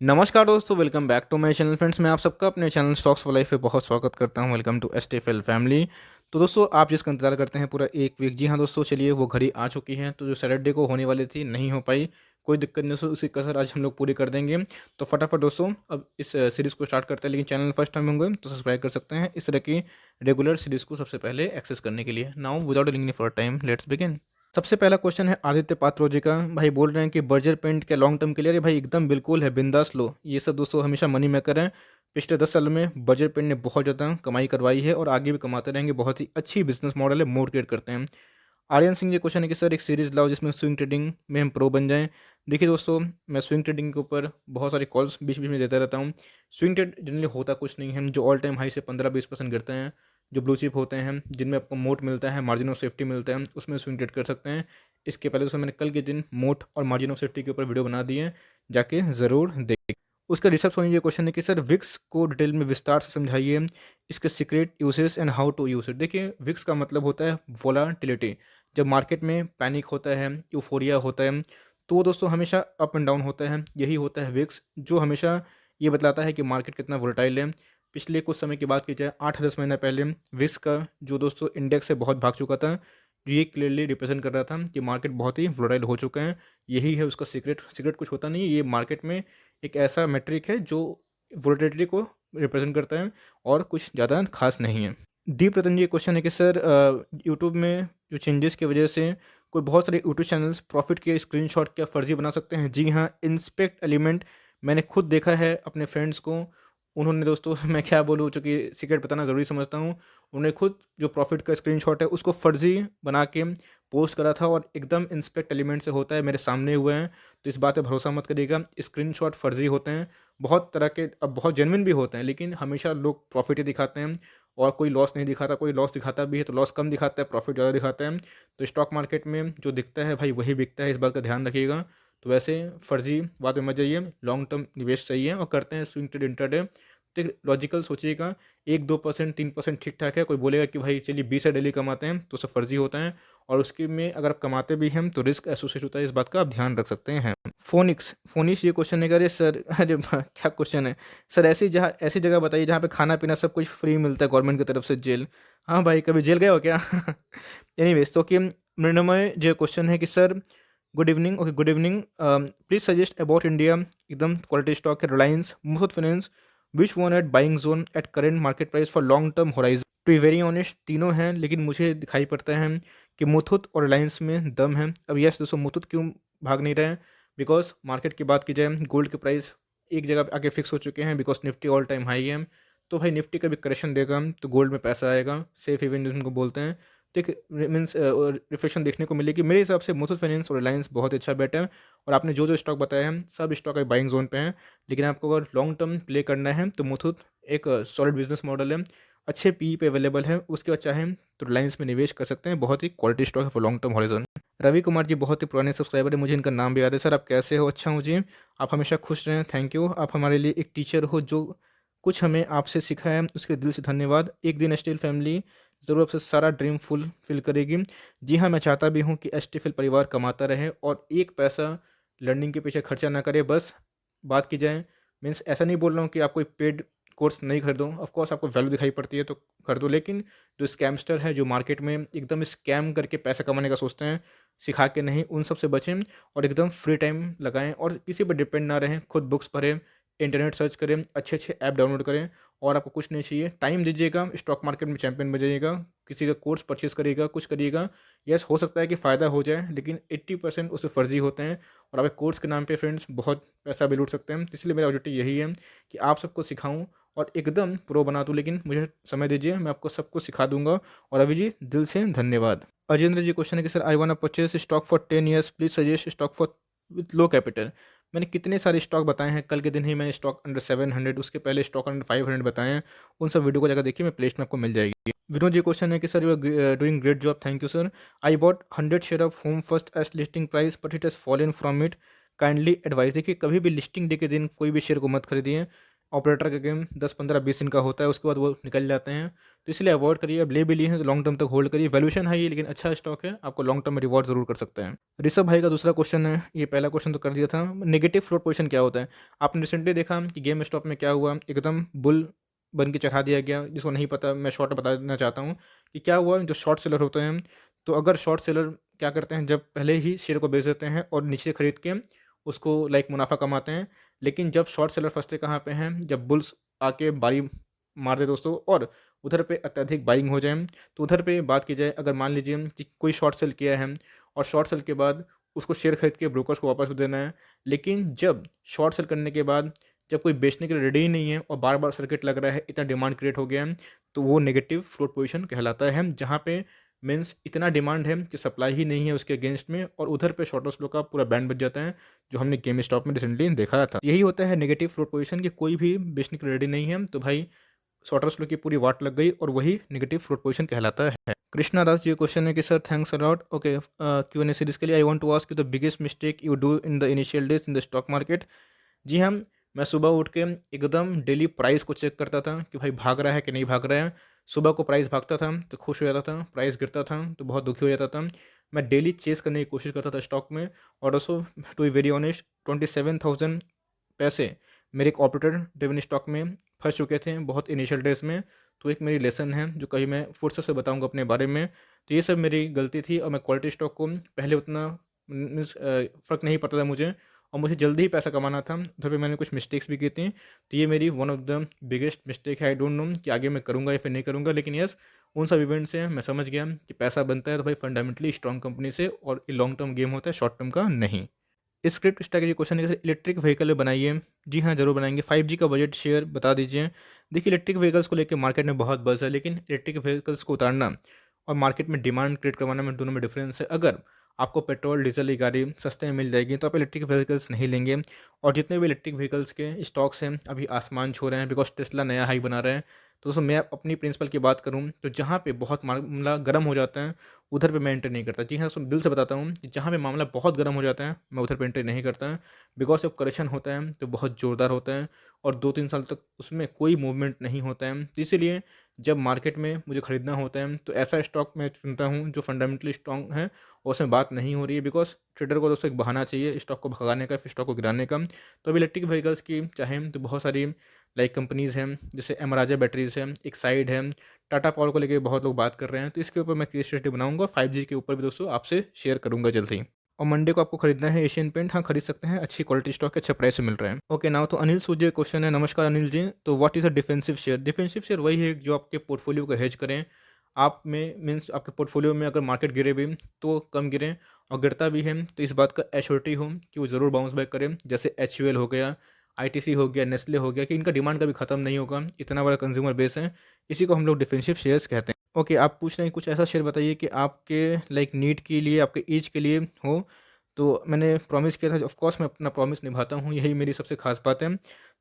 नमस्कार दोस्तों, welcome back to my channel friends. मैं आप सबका अपने चैनल स्टॉक्स फॉर लाइफ पे बहुत स्वागत करता हूं। Welcome to STFL family. तो दोस्तों, आप जिसका इंतजार करते हैं पूरा एक वीक, जी हाँ दोस्तों, चलिए वो घड़ी आ चुकी है। तो जो सैटरडे को होने वाली थी नहीं हो पाई, कोई दिक्कत नहीं दोस्तों, उसी कसर आज हम लोग पूरी कर देंगे। तो फटाफट दोस्तों अब इस सीरीज़ को स्टार्ट करते हैं। लेकिन चैनल फर्स्ट टाइम होंगे तो सब्सक्राइब कर सकते हैं इस तरह की रेगुलर सीरीज़ को सबसे पहले एक्सेस करने के लिए। Now without link for time, let's begin. सबसे पहला क्वेश्चन है आदित्य पात्रो जी का। भाई बोल रहे हैं कि बर्जर पेंट के लॉन्ग टर्म के लिए। अरे भाई एकदम बिल्कुल है, बिंदास लो। ये सब दोस्तों हमेशा मनी मेकर हैं। पिछले 10 साल में बर्जर पेंट ने बहुत ज़्यादा कमाई करवाई है और आगे भी कमाते रहेंगे। बहुत ही अच्छी बिजनेस मॉडल है, मोड क्रिएट करते हैं। आर्यन सिंह ये क्वेश्चन है कि सर एक सीरीज़ लाओ जिसमें स्विंग ट्रेडिंग में हम प्रो बन जाएं। देखिए दोस्तों, मैं स्विंग ट्रेडिंग के ऊपर बहुत सारी कॉल्स बीच बीच में देता रहता हूँ। स्विंग ट्रेड जनरली होता कुछ नहीं है, जो ऑल टाइम हाई से 15-20% गिरते हैं, जो ब्लू चिप होते हैं, जिनमें आपको मोट मिलता है, मार्जिन ऑफ सेफ्टी मिलता है, उसमें स्विंग ट्रेड कर सकते हैं। इसके पहले दोस्तों मैंने कल के दिन मोट और मार्जिन ऑफ सेफ्टी के ऊपर वीडियो बना दिए, जाके ज़रूर देखें। उसका रिसर्च होने ये क्वेश्चन है कि सर विक्स को डिटेल में विस्तार से समझाइए, इसके secret uses and how to use it. देखिए, विक्स का मतलब होता है वोलाटिलिटी। जब मार्केट में पैनिक होता है, यूफोरिया होता है, तो वो दोस्तों हमेशा अप एंड डाउन होता है। यही होता है विक्स, जो हमेशा ये बतलाता है कि मार्केट कितना वोलेटाइल है। पिछले कुछ समय की बात की जाए, 8-10 महीने पहले विक्स का जो दोस्तों इंडेक्स है बहुत भाग चुका था। ये क्लियरली रिप्रेजेंट कर रहा था कि मार्केट बहुत ही वोलेटाइल हो चुका है। यही है उसका सीक्रेट। सीक्रेट कुछ होता नहीं है, ये मार्केट में एक ऐसा मेट्रिक है जो वोलेटिलिटी को रिप्रेजेंट करता है और कुछ ज़्यादा खास नहीं है। दीप रतन जी क्वेश्चन है कि सर यूट्यूब में जो चेंजेस की वजह से कोई बहुत सारे यूट्यूब चैनल्स प्रॉफिट के स्क्रीनशॉट क्या फ़र्ज़ी बना सकते हैं। जी हाँ, इंस्पेक्ट एलिमेंट मैंने खुद देखा है अपने फ्रेंड्स को। उन्होंने दोस्तों मैं क्या बोलूँ, चूँकि सीक्रेट बताना ज़रूरी समझता हूँ, उन्होंने खुद जो प्रॉफिट का स्क्रीनशॉट है उसको फ़र्ज़ी बना के पोस्ट करा था और एकदम इंस्पेक्ट एलिमेंट से होता है, मेरे सामने हुए हैं। तो इस बात पे भरोसा मत करिएगा, स्क्रीनशॉट फ़र्ज़ी होते हैं। बहुत तरह के अब बहुत जेन्युइन भी होते हैं, लेकिन हमेशा लोग प्रॉफिट ही दिखाते हैं और कोई लॉस नहीं दिखाता। कोई लॉस दिखाता भी है तो लॉस कम दिखाता है, प्रॉफिट ज़्यादा दिखाता है। तो स्टॉक मार्केट में जो दिखता है भाई वही बिकता है, इस बात का ध्यान रखिएगा। तो वैसे फर्जी बात में मत जाइए, लॉन्ग टर्म निवेश चाहिए और करते हैं स्विंग ट्रेड इंट्राडे। तो लॉजिकल सोचिएगा, 1-2% 3% ठीक ठाक है। कोई बोलेगा कि भाई चलिए 20 है डेली कमाते हैं, तो सब फर्जी होता है। और उसके में अगर आप कमाते भी हैं तो रिस्क एसोसिएट होता है, इस बात का आप ध्यान रख सकते हैं। फोनिक्स फोनिक्स ये क्वेश्चन है कि अरे सर अरे क्या क्वेश्चन है सर, ऐसी जगह बताइए जहाँ पे खाना पीना सब कुछ फ्री मिलता है गवर्नमेंट की तरफ से। जेल? हाँ भाई, कभी जेल गए हो क्या? एनीवेज, तो कि मृणमय जो क्वेश्चन है कि sir good evening. Okay, good evening. Please suggest about India, एकदम क्वालिटी स्टॉक है, Reliance, Muthoot finance, which one at buying zone at current market price for long term horizon. To be very honest, तीनों हैं, लेकिन मुझे दिखाई पड़ता है कि मुथूट और रिलायंस में दम है। अब यस दोस्तों, मुथूट क्यों भाग नहीं रहे हैं? बिकॉज मार्केट की बात की जाए, गोल्ड के प्राइस एक जगह पे आके फिक्स हो चुके हैं, because Nifty all time high है। तो भाई निफ्टी का भी करेक्शन देगा तो गोल्ड में पैसा आएगा, सेफ हेवन जिनको बोलते हैं। तो एक मीन्स रिफ्लेक्शन देखने को मिलेगी। मेरे हिसाब से मुथूट फाइनेंस और रिलायंस बहुत अच्छा बेट है। और आपने जो जो स्टॉक बताए हैं सब स्टॉक अभी बाइंग जोन पे हैं, लेकिन आपको अगर लॉन्ग टर्म प्ले करना है तो मुथूट एक सॉलिड बिजनेस मॉडल है, अच्छे पी पे अवेलेबल है। उसके बाद चाहें तो रिलायंस में निवेश कर सकते हैं, बहुत ही क्वालिटी स्टॉक है for long term horizon. Ravi Kumar ji बहुत ही पुराने सब्सक्राइबर है, मुझे इनका नाम भी याद है। सर आप कैसे हो? अच्छा हूँ जी, आप हमेशा खुश रहें, थैंक यू। आप हमारे लिए एक टीचर हो, जो कुछ हमें आपसे सीखा है उसके दिल से धन्यवाद। एक दिन एस्टील फैमिली ज़रूर आपसे सारा ड्रीम फुलफिल करेगी। जी हाँ, मैं चाहता भी हूँ कि एस्टीफिल परिवार कमाता रहे और एक पैसा लर्निंग के पीछे खर्चा ना करे। बस बात की जाए, मीन्स ऐसा नहीं बोल रहा हूँ कि आप कोई पेड कोर्स नहीं खरीदो, ऑफ कोर्स आपको वैल्यू दिखाई पड़ती है तो खरीदो, लेकिन जो स्कैमस्टर है, जो मार्केट में एकदम स्कैम करके पैसा कमाने का सोचते हैं, सिखा के नहीं, उन सब से बचें और एकदम फ्री टाइम लगाएं और किसी पर डिपेंड ना रहें। खुद बुक्स पढ़ें, इंटरनेट सर्च करें, अच्छे अच्छे ऐप डाउनलोड करें और आपको कुछ नहीं चाहिए, टाइम दीजिएगा, स्टॉक मार्केट में चैंपियन बन जाइएगा। किसी का कोर्स परचेज करिएगा, कुछ करिएगा, यस हो सकता है कि फ़ायदा हो जाए, लेकिन 80% उसमें फर्जी होते हैं और आपके कोर्स के नाम पे फ्रेंड्स बहुत पैसा भी लूट सकते हैं। तो इसलिए मेरा ऑब्जेक्टिव यही है कि आप सबको सिखाऊं और एकदम प्रो बना दूं, लेकिन मुझे समय दीजिए, मैं आपको सब कुछ सिखा दूंगा। और अभी जी दिल से धन्यवाद। अजेंद्र जी क्वेश्चन है कि sir I want purchase stock for 10 years, please suggest stock for with low capital. मैंने कितने सारे स्टॉक बताए हैं, कल के दिन ही मैंने स्टॉक अंडर 700, उसके पहले स्टॉक अंडर 500 बताए हैं। उन सब वीडियो को जाकर देखिए, मैं प्लेलिस्ट में आपको मिल जाएगी। विनोद जी क्वेश्चन है कि sir you are doing great job, thank you sir. I bought 100 share of home first as listing price but it has fallen from it, kindly advice. देखिए, कभी भी लिस्टिंग डे के दिन कोई भी शेयर को मत खरीदिए। ऑपरेटर का गेम 10, 15, 20 दिन का होता है, उसके बाद वो निकल जाते हैं। तो इसलिए अवॉइड करिए। अब ले भी लिए हैं तो लॉन्ग टर्म तक होल्ड करिए। वैल्यूएशन है ये, लेकिन अच्छा स्टॉक है, आपको लॉन्ग टर्म में रिवॉर्ड ज़रूर कर सकते हैं। ऋषभ भाई का दूसरा क्वेश्चन है, ये पहला क्वेश्चन तो कर दिया था। नेगेटिव फ्लोट पोजीशन क्या होता है? आपने रिसेंटली देखा कि गेम स्टॉप में क्या हुआ, एकदम बुल बन के चढ़ा दिया गया। जिसको नहीं पता, मैं शॉर्ट बताना चाहता हूँ कि क्या हुआ। जो शॉर्ट सेलर होते हैं, तो अगर शॉर्ट सेलर क्या करते हैं, जब पहले ही शेयर को बेच देते हैं और नीचे खरीद के उसको मुनाफा कमाते हैं। लेकिन जब शॉर्ट सेलर फंसते कहाँ पे हैं, जब बुल्स आके बारी मार दे दोस्तों, और उधर पे अत्यधिक बाइंग हो जाए। तो उधर पे बात की जाए, अगर मान लीजिए कि कोई शॉर्ट सेल किया है और शॉर्ट सेल के बाद उसको शेयर खरीद के ब्रोकर्स को वापस देना है। लेकिन जब शॉर्ट सेल करने के बाद जब कोई बेचने के लिए रेडी ही नहीं है और बार बार सर्किट लग रहा है, इतना डिमांड क्रिएट हो गया है, तो वो नेगेटिव फ्लोट पोजीशन कहलाता है। जहाँ पे मीन्स इतना डिमांड है कि सप्लाई ही नहीं है उसके अगेंस्ट में, और उधर पे शॉर्टर फ्लो का पूरा बैंड बच जाता है, जो हमने गेम स्टॉप में रिसेंटली देखा था। यही होता है नेगेटिव फ्लोट पोजीशन, कि कोई भी बेचने के लिए रेडी नहीं है, तो भाई शॉर्टर स्लो की पूरी वाट लग गई, और वही नेगेटिव फ्लोट पोजीशन कहलाता है। कृष्णा दास जी क्वेश्चन है कि sir thanks a lot, okay Q&A series के लिए। I want to ask you the biggest mistake you do in the initial days in the stock market. जी हाँ, मैं सुबह उठ के एकदम डेली प्राइस को चेक करता था कि भाई भाग रहा है कि नहीं भाग रहा है। सुबह को प्राइस भागता था तो खुश हो जाता था, प्राइस गिरता था तो बहुत दुखी हो जाता था। मैं डेली चेस करने की कोशिश करता था स्टॉक में। और दोस्तों, टू बी वेरी ऑनेस्ट, 27,000 पैसे मेरे एक ऑपरेटर ड्रिवन स्टॉक में फंस चुके थे बहुत इनिशियल डेज में। तो एक मेरी लेसन है जो कहीं मैं फुर्सत से बताऊंगा अपने बारे में। तो ये सब मेरी गलती थी, और मैं क्वालिटी स्टॉक को पहले उतना मीन्स फ़र्क नहीं पड़ता था मुझे, और मुझे जल्दी ही पैसा कमाना था। उधर पे मैंने कुछ मिस्टेक्स भी की थी। तो ये मेरी one of the biggest mistake है। आई डोंट नो कि आगे मैं करूँगा या फिर नहीं करूँगा, लेकिन यस, उन सब इवेंट से मैं समझ गया कि पैसा बनता है तो भाई फंडामेंटली स्ट्रॉन्ग कंपनी से, और ये लॉन्ग टर्म गेम होता है, शॉर्ट टर्म का नहीं। स्क्रिप्ट स्ट्रैटेजी क्वेश्चन है कि इलेक्ट्रिक व्हीकल बनाइए। जी हाँ, ज़रूर बनाएंगे। 5G का बजट शेयर बता दीजिए। देखिए, इलेक्ट्रिक व्हीकल्स को लेकर मार्केट में बहुत बज़ है, लेकिन इलेक्ट्रिक व्हीकल्स को उतारना और मार्केट में डिमांड क्रिएट करवाना में दोनों में डिफरेंस है। अगर आपको पेट्रोल डीजल की गाड़ी सस्ते में मिल जाएगी तो आप इलेक्ट्रिक व्हीकल्स नहीं लेंगे। और जितने भी इलेक्ट्रिक व्हीकल्स के स्टॉक्स हैं अभी आसमान छू रहे हैं, बिकॉज टेस्ला नया हाई बना रहे हैं। तो दोस्तों, मैं अपनी प्रिंसिपल की बात करूं तो जहां पे बहुत मामला गर्म हो जाता है, उधर पे मैं एंटर नहीं करता। जी हाँ दोस्तों, दिल से बताता हूँ कि जहाँ पे मामला बहुत गर्म हो जाता है, मैं उधर पे एंटर नहीं करता। बिकॉज जब करेक्शन होता है तो बहुत ज़ोरदार होता है, और 2-3 साल तक उसमें कोई मूवमेंट नहीं होता है। तो इसीलिए जब मार्केट में मुझे ख़रीदना होता है तो ऐसा स्टॉक मैं चुनता हूँ जो फंडामेंटली स्ट्रॉन्ग है, और उसमें बात नहीं हो रही है। बिकॉज ट्रेडर को दोस्तों एक बहाना चाहिए स्टॉक को भगाने का, फिर स्टॉक को गिराने का। तो अभी इलेक्ट्रिक व्हीकल्स की चाहे तो बहुत सारी कंपनीज़ हैं, जैसे एमराजा बैटरीज़ है, एक साइड है, टाटा पावर को लेके बहुत लोग बात कर रहे हैं। तो इसके ऊपर मैं केस स्टडी बनाऊंगा, 5G के ऊपर भी दोस्तों आपसे शेयर करूंगा जल्द ही। और मंडे को आपको खरीदना है एशियन पेंट, हाँ खरीद सकते हैं, अच्छी क्वालिटी स्टॉक है, अच्छे प्राइस से मिल रहे हैं। ओके नाउ, तो अनिल सूर्य क्वेश्चन है। नमस्कार अनिल जी, तो what is a defensive share? Defensive share वही है जो आपके पोर्टफोलियो को हेज करें। आप में मीन्स आपके पोर्टफोलियो में अगर मार्केट गिरे भी तो कम गिरे, और गिरता भी है तो इस बात का एश्योरिटी हो कि वो ज़रूर बाउंस बैक करें। जैसे HUL हो गया, ITC हो गया, नेस्ले हो गया, कि इनका डिमांड कभी ख़त्म नहीं होगा, इतना बड़ा कंज्यूमर बेस है। इसी को हम लोग डिफेंसिव शेयर्स कहते हैं। ओके, आप पूछ रहे हैं कुछ ऐसा शेयर बताइए कि आपके नीड के लिए, आपके एज के लिए हो। तो मैंने प्रॉमिस किया था, ऑफ कोर्स मैं अपना प्रॉमिस निभाता हूँ, यही मेरी सबसे खास बात है।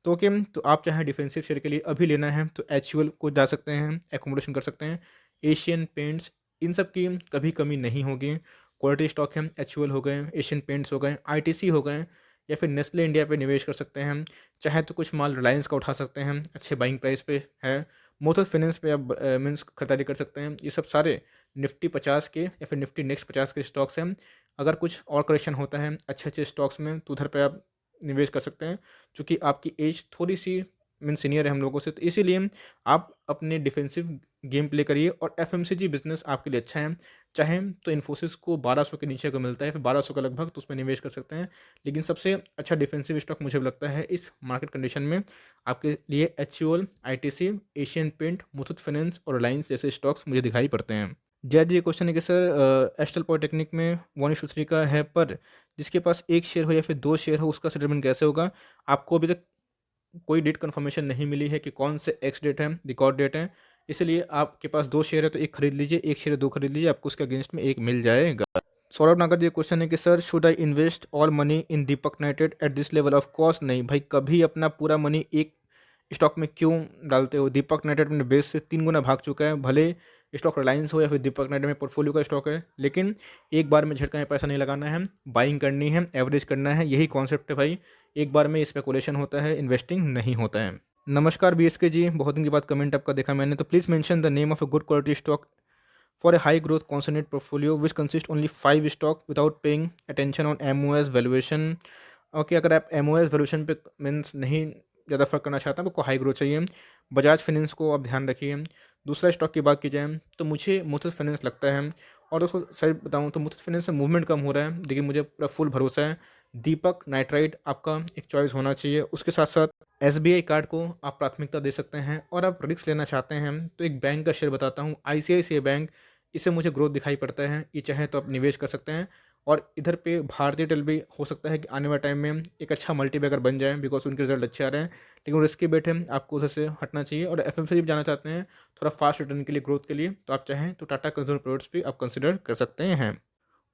तो ओके, तो आप चाहे डिफेंसिव शेयर के लिए अभी लेना है तो HUL को जा सकते हैं, एकोमोडेशन कर सकते हैं। एशियन पेंट्स, इन सब की कभी कमी नहीं होगी। क्वालिटी स्टॉक है, HUL हो गए, एशियन पेंट्स हो गए, ITC हो गए, या फिर नेस्ले इंडिया पे निवेश कर सकते हैं। चाहे तो कुछ माल रिलायंस का उठा सकते हैं, अच्छे बाइंग प्राइस पे है। मुथूट फाइनेंस पे आप मीन्स खरीदारी कर सकते हैं। ये सब सारे निफ्टी 50 के या फिर निफ्टी नेक्स्ट 50 के स्टॉक्स हैं। अगर कुछ और करेक्शन होता है अच्छे अच्छे स्टॉक्स में तो उधर पे आप निवेश कर सकते हैं, क्योंकि आपकी एज थोड़ी सी मीन सीनियर है हम लोगों से। तो इसीलिए आप अपने डिफेंसिव गेम प्ले करिए, और FMCG बिजनेस आपके लिए अच्छा है। चाहे तो इन्फोसिस को 1200 के नीचे का मिलता है, फिर 1200 का लगभग, तो उसमें निवेश कर सकते हैं। लेकिन सबसे अच्छा डिफेंसिव स्टॉक मुझे लगता है इस मार्केट कंडीशन में आपके लिए HUL, ITC, Asian Paint, Muthoot finance और रिलायंस जैसे स्टॉक्स मुझे दिखाई पड़ते हैं। जय जी, क्वेश्चन है कि सर एस्टल पॉलिटेक्निक में 1:3 का है, पर जिसके पास एक शेयर हो या फिर 2 शेयर हो उसका सेटलमेंट कैसे होगा? आपको अभी तक कोई डेट कंफर्मेशन नहीं मिली है कि कौन से एक्स डेट है, रिकॉर्ड डेट है। इसलिए आपके पास 2 शेयर है तो एक खरीद लीजिए, एक शेयर 2 खरीद लीजिए, आपको उसके अगेंस्ट में एक मिल जाएगा। सौरभ नागर जी क्वेश्चन है कि sir should I invest all money in Deepak nitrate at this level of cost? नहीं भाई, कभी अपना पूरा मनी एक स्टॉक में क्यों डालते हो? दीपक नाइट्रेट में बेस से 3 गुना भाग चुका है। भले स्टॉक रिलायंस हो या फिर दीपक नाइट्रेट में पोर्टफोलियो का स्टॉक है, लेकिन एक बार में झटका में पैसा नहीं लगाना है, बाइंग करनी है, एवरेज करना है, यही कॉन्सेप्ट है भाई। एक बार में स्पेकुलेशन होता है, इन्वेस्टिंग नहीं होता है। नमस्कार BSK जी, बहुत दिन के बाद कमेंट आपका देखा मैंने। तो please mention the name of a good quality stock for a high growth concentrate portfolio which consist only 5 stock without paying attention on MOS valuation. Okay, अगर आप एमओएस वैल्यूएशन पे मीन्स नहीं ज़्यादा फर्क करना चाहते हैं, आपको हाई ग्रोथ चाहिए, बजाज फाइनेंस को आप ध्यान रखिए। दूसरा स्टॉक की बात की जाए तो मुझे मुथूट फाइनेंस लगता है, और उसको सही बताऊँ तो मुथूट फाइनेंस से मूवमेंट कम हो रहा है, लेकिन मुझे पूरा फुल भरोसा है। दीपक नाइट्राइट आपका एक चॉइस होना चाहिए। उसके साथ साथ एसबीआई कार्ड को आप प्राथमिकता दे सकते हैं, और आप रिस्क लेना चाहते हैं तो एक बैंक का शेयर बताता हूँ, आईसीआईसीआई बैंक। इससे मुझे ग्रोथ दिखाई पड़ता है, ये चाहे तो आप निवेश कर सकते हैं। और इधर पे भारतीय टेल भी हो सकता है कि आने वाले टाइम में एक अच्छा मल्टीबैगर बन जाए, बिकॉज उनके रिजल्ट अच्छे आ रहे हैं। लेकिन रिस्की बेट है, आपको उधर से हटना चाहिए। और एफएमसीजी भी जाना चाहते हैं थोड़ा फास्ट रिटर्न के लिए, ग्रोथ के लिए, तो आप चाहें तो टाटा कंज्यूमर प्रोडक्ट्स भी आप कंसिडर कर सकते हैं।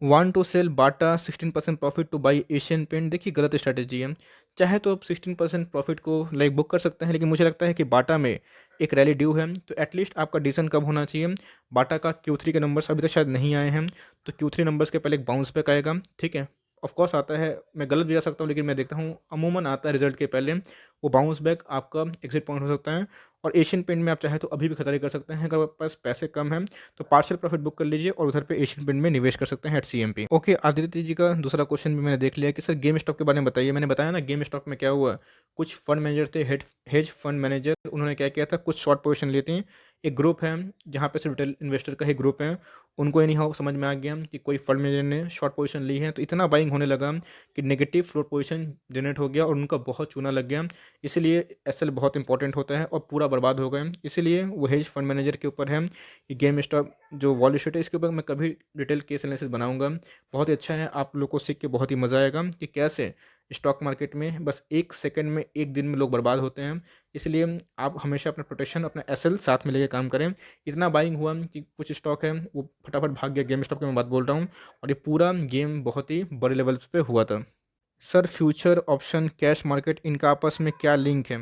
Want to sell Bata 16% profit to buy Asian Paint, देखिए गलत स्ट्रैटेजी है। चाहे तो आप 16% प्रॉफिट को लाइक बुक कर सकते हैं, लेकिन मुझे लगता है कि बाटा में एक रैली ड्यू है, तो एटलीस्ट आपका डिसीजन कब होना चाहिए। बाटा का Q3 के नंबर्स अभी तक शायद नहीं आए हैं, तो Q3 नंबर्स के पहले एक बाउंस बैक आएगा, ठीक है। ऑफ कोर्स आता है, मैं गलत भी जा सकता हूँ, लेकिन मैं देखता हूँ अमूमन आता है रिजल्ट के पहले। वो बाउंस बैक आपका एग्जिट पॉइंट हो सकता है। और एशियन पेंट में आप चाहे तो अभी भी खरीदारी कर सकते हैं, अगर आपके पास पैसे कम हैं तो पार्शियल प्रॉफिट बुक कर लीजिए और उधर पे एशियन पेंट में निवेश कर सकते हैं eight CMP। Okay, Aditya ji का दूसरा क्वेश्चन भी मैंने देख लिया कि सर गेम स्टॉक के बारे में बताइए। मैंने बताया ना गेम स्टॉक में क्या हुआ, कुछ फंड मैनेजर थे, हेज फंड मैनेजर, उन्होंने क्या किया था, कुछ शॉर्ट पोजीशन ली थी। एक ग्रुप है जहाँ पे सिर्फ रिटेल इन्वेस्टर का ही ग्रुप है, उनको एनी हाउ समझ में आ गया कि कोई फंड मैनेजर ने शॉर्ट पोजीशन ली है, तो इतना बाइंग होने लगा कि नेगेटिव फ्लोट पोजीशन जनरेट हो गया और उनका बहुत चूना लग गया। इसीलिए एसएल बहुत इंपॉर्टेंट होता है, और पूरा बर्बाद हो गए। इसीलिए वो हेज फंड मैनेजर के ऊपर है। ये गेम स्टॉक जो वॉल स्ट्रीट है, इसके ऊपर मैं कभी डिटेल केस एनालिसिस बनाऊंगा, बहुत ही अच्छा है, आप लोग को सीख के बहुत ही मज़ा आएगा कि कैसे स्टॉक मार्केट में बस एक सेकंड में, एक दिन में लोग बर्बाद होते हैं। इसलिए आप हमेशा अपना प्रोटेक्शन, अपना एसएल साथ में लेके काम करें। इतना बाइंग हुआ कि कुछ स्टॉक है वो फटाफट भाग गया, गेम स्टॉक की मैं बात बोल रहा हूँ, और ये पूरा गेम बहुत ही बड़े लेवल पे हुआ था। Sir future option cash market, इनका आपस में क्या लिंक है?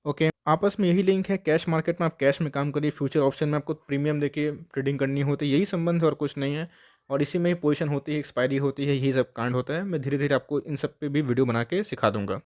ओके, आपस में यही लिंक है, कैश मार्केट में आप कैश में काम करिए, फ्यूचर ऑप्शन में आपको प्रीमियम देके ट्रेडिंग करनी होती है, यही संबंध है और कुछ नहीं है। और इसी में ही पोजीशन होती है, एक्सपायरी होती है, यही सब कांड होता है। मैं धीरे धीरे आपको इन सब पे भी वीडियो बना के सिखा दूंगा।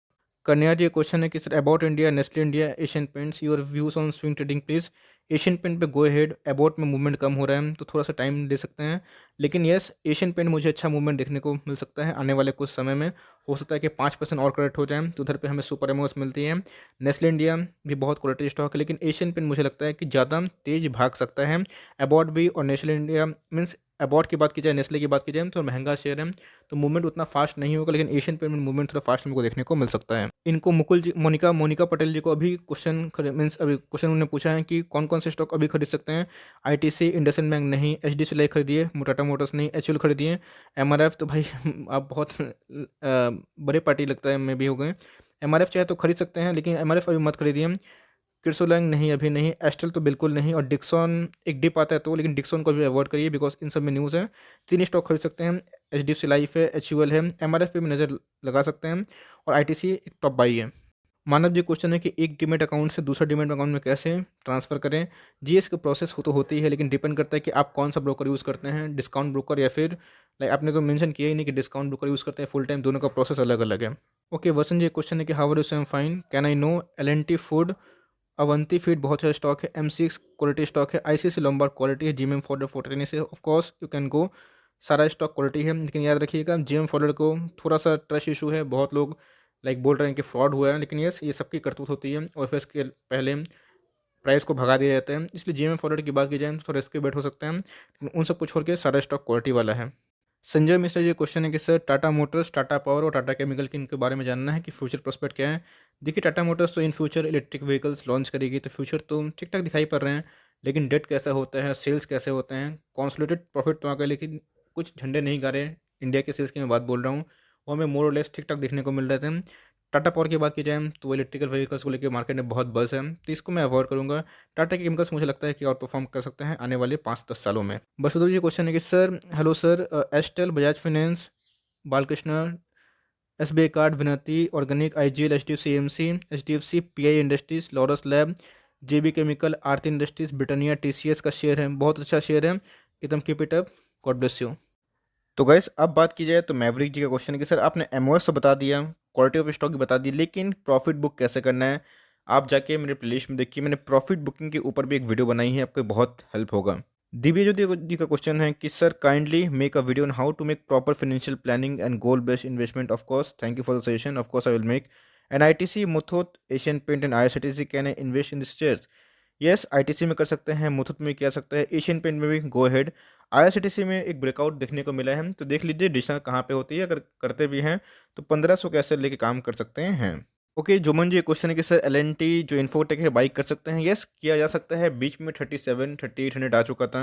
कन्या जी क्वेश्चन है कि sir about India, Nestle India, Asian Paints, your views on swing trading please. Asian Paint पे गो हेड, अबाउट में मूवमेंट कम हो रहा है तो थोड़ा सा टाइम ले सकते हैं, लेकिन यस एशियन पेंट मुझे अच्छा मूवमेंट देखने को मिल सकता है आने वाले कुछ समय में। हो सकता है कि 5% और करेक्ट हो जाए, तो उधर पे हमें सुपर एमोस मिलती है। नेस्ले इंडिया भी बहुत क्वालिटी स्टॉक है, लेकिन एशियन पेंट मुझे लगता है कि ज़्यादा तेज भाग सकता है। अबाउट भी और नेस्ले इंडिया मीन्स अबाउट की बात की जाए, नेस्ले की बात की जाए तो महंगा शेयर है, तो मूवमेंट उतना फास्ट नहीं होगा, लेकिन एशियन पेंट में मूवमेंट थोड़ा फास्ट हमको देखने को मिल सकता है। इनको मुकुल जी, मोनिका पटेल जी को अभी क्वेश्चन मीन्स अभी क्वेश्चन उन्होंने पूछा है कि कौन कौन से स्टॉक अभी खरीद सकते हैं। आईटीसी, इंडसइंड बैंक नहीं, एचडीएफसी लाइफ खरीदिए, टाटा मोटर्स नहीं, एचयूएल खरीदिए। एमआरएफ तो भाई आप बहुत बड़े पार्टी लगता है में भी हो गए। एमआरएफ चाहे तो खरीद सकते हैं, लेकिन एमआरएफ अभी मत खरीदिए। क्रिसोलैंग नहीं, अभी नहीं। एस्टल तो बिल्कुल नहीं, और डिक्सॉन एक डिप आता है तो, लेकिन डिक्सॉन को भी अवॉइड करिए बिकॉज इन सब में न्यूज़ है। 3 स्टॉक खरीद सकते हैं, एचडीएफसी लाइफ है, एचयूएल है, एमआरएफ पे भी नज़र लगा सकते हैं, और आईटीसी एक टॉप बाई है। मानव जी क्वेश्चन है कि एक डीमेट अकाउंट से दूसरा डीमेट अकाउंट में कैसे ट्रांसफ़र करें। जी इसका प्रोसेस हो तो होती है, लेकिन डिपेंड करता है कि आप कौन सा ब्रोकर यूज़ करते हैं, डिस्काउंट ब्रोकर या फिर लाइक आपने तो मेंशन किया ही नहीं कि डिस्काउंट ब्रोकर यूज़ करते हैं फुल टाइम, दोनों का प्रोसेस अलग अलग है। ओके, वसंत जी क्वेश्चन है कि how are you, same fine, can I know L food, Avanti feed बहुत अच्छा स्टॉक है, M6 क्वालिटी स्टॉक है, ICICI लोम्बार्ड क्वालिटी है, GMM फॉरवर्ड फोर्टीन से of course you can go, सारा स्टॉक क्वालिटी है। लेकिन याद रखिएगा GM फॉरवर्ड को थोड़ा सा ट्रस्ट इशू है, बहुत लोग लाइक बोल रहे हैं कि फ्रॉड हुआ है, लेकिन यस ये सबकी करतूत होती है, OFS के पहले प्राइस को भगा दिया जाता है। इसलिए GM फॉरवर्ड की बात की जाए तो थोड़ा रिस्क बेट हो सकते हैं, लेकिन उन सबको छोड़ के सारा स्टॉक क्वालिटी वाला है। संजय मिश्रा जी क्वेश्चन है कि sir Tata Motors, Tata power और टाटा केमिकल के इनके बारे में जानना है कि फ्यूचर प्रोस्पेक्ट क्या है। देखिए टाटा मोटर्स तो in future electric vehicles launch करेगी, तो फ्यूचर तो ठीक ठाक दिखाई पड़ रहे हैं, लेकिन डेट कैसा होता है, सेल्स कैसे होते हैं, कॉन्सोलिडेटेड प्रॉफिट तो आ गए, लेकिन कुछ झंडे नहीं गा रहे। इंडिया के सेल्स की मैं बात बोल रहा हूँ, वो हमें मोर और लेस ठीक ठाक देखने को मिल रहे थे। टाटा पावर की बात की जाए तो इलेक्ट्रिकल व्हीकल्स को लेकर मार्केट में बहुत बज़ है, तो इसको मैं अवॉइड करूंगा। टाटा केमिकल्स मुझे लगता है कि और परफॉर्म कर सकते हैं आने वाले 5-10 सालों में। बसुदेव जी क्वेश्चन है कि sir hello sir, Astral, Bajaj finance, Balkrishna, SBI card, Vinati organic, IGL, HDFC AMC, HDFC, PI industries, Laurus lab, JB chemical, Aarti industries, Britannia, TCS का शेयर है, बहुत अच्छा शेयर है, एकदम keep it up, God bless you. तो गैस अब बात की जाए तो मैवरिक जी का क्वेश्चन है कि सर आपने एमओएस तो बता दिया, क्वालिटी ऑफ स्टॉक भी बता दी, लेकिन प्रॉफिट बुक कैसे करना है। आप जाके मेरे प्लेलिस्ट में देखिए, मैंने प्रॉफिट बुकिंग के ऊपर भी एक वीडियो बनाई है, आपको बहुत हेल्प होगा। दिव्य ज्योति जी का क्वेश्चन है कि sir kindly make a video on how to make proper financial planning and goal based investment. Of course thank you for the suggestion, of course I will make. An ITC, Muthoot, Asian Paint and IRCTC can I invest in this shares? Yes, ITC में कर सकते हैं, मुथूट में किया सकता है, Asian paint में भी गो हेड। आईआरसीटीसी में एक ब्रेकआउट देखने को मिला है, तो देख लीजिए डिसीजन कहाँ पे होती है। अगर करते भी हैं तो 1500 के ऐसे लेके काम कर सकते हैं। ओके, जुमन जी क्वेश्चन है कि सर एल&टी जो इन्फोटेक है बाई कर सकते हैं? यस, किया जा सकता है। बीच में 37-3800 आ चुका था,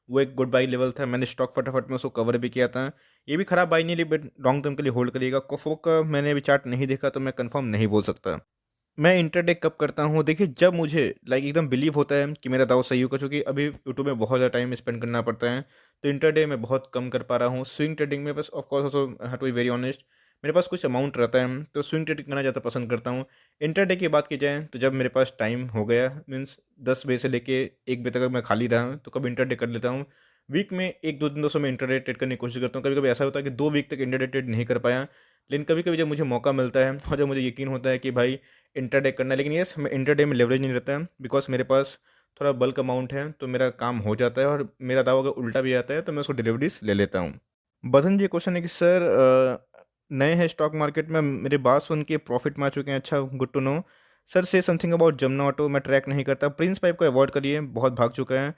वो एक गुड बाई लेवल था। मैंने स्टॉक फटाफट में उसको कवर भी किया था। ये भी खराब बाई नहीं ली, बट लॉन्ग टर्म के लिए होल्ड करिएगा। कोफो का मैंने अभी चार्ट नहीं देखा, तो मैं कंफर्म नहीं बोल सकता। मैं इंटरडे कब करता हूँ? देखिए, जब मुझे एकदम बिलीव होता है कि मेरा दाव सही होगा, क्योंकि अभी यूट्यूब में बहुत ज़्यादा टाइम स्पेंड करना पड़ता है, तो इंटरडे मैं बहुत कम कर पा रहा हूँ। स्विंग ट्रेडिंग में बस, of course also have to be very honest, मेरे पास कुछ अमाउंट रहता है, तो स्विंग ट्रेडिंग करना ज़्यादा पसंद करता हूँ। इंटरडे की बात की जाए तो जब मेरे पास टाइम हो गया, मीन्स 10 बजे से लेके 1 बजे तक मैं खाली रहा, तो कब इंटरडे कर लेता हूँ। वीक में 1-2 दिन दोस्तों मैं इंटरडे ट्रेड करने की कोशिश करता हूँ। कभी कभी ऐसा होता है कि 2 वीक तक इंटरडे ट्रेड नहीं कर पाया, लेकिन कभी कभी जब मुझे मौका मिलता है और जब मुझे यकीन होता है कि भाई इंटरडे करना है, लेकिन यस, मैं इंटरडे में लेवरेज नहीं रहता है, बिकॉज मेरे पास थोड़ा बल्क अमाउंट है, तो मेरा काम हो जाता है। और मेरा दावा अगर उल्टा भी आता है तो मैं उसको डिलीवरीज ले लेता हूँ। बदन जी क्वेश्चन है कि सर नए हैं स्टॉक मार्केट में, मेरी बात सुन के प्रॉफिट में आ चुके हैं। अच्छा, good to know. Sir say something about Jamuna auto, मैं ट्रैक नहीं करता। प्रिंस पाइप को अवॉइड करिए, बहुत भाग चुका है।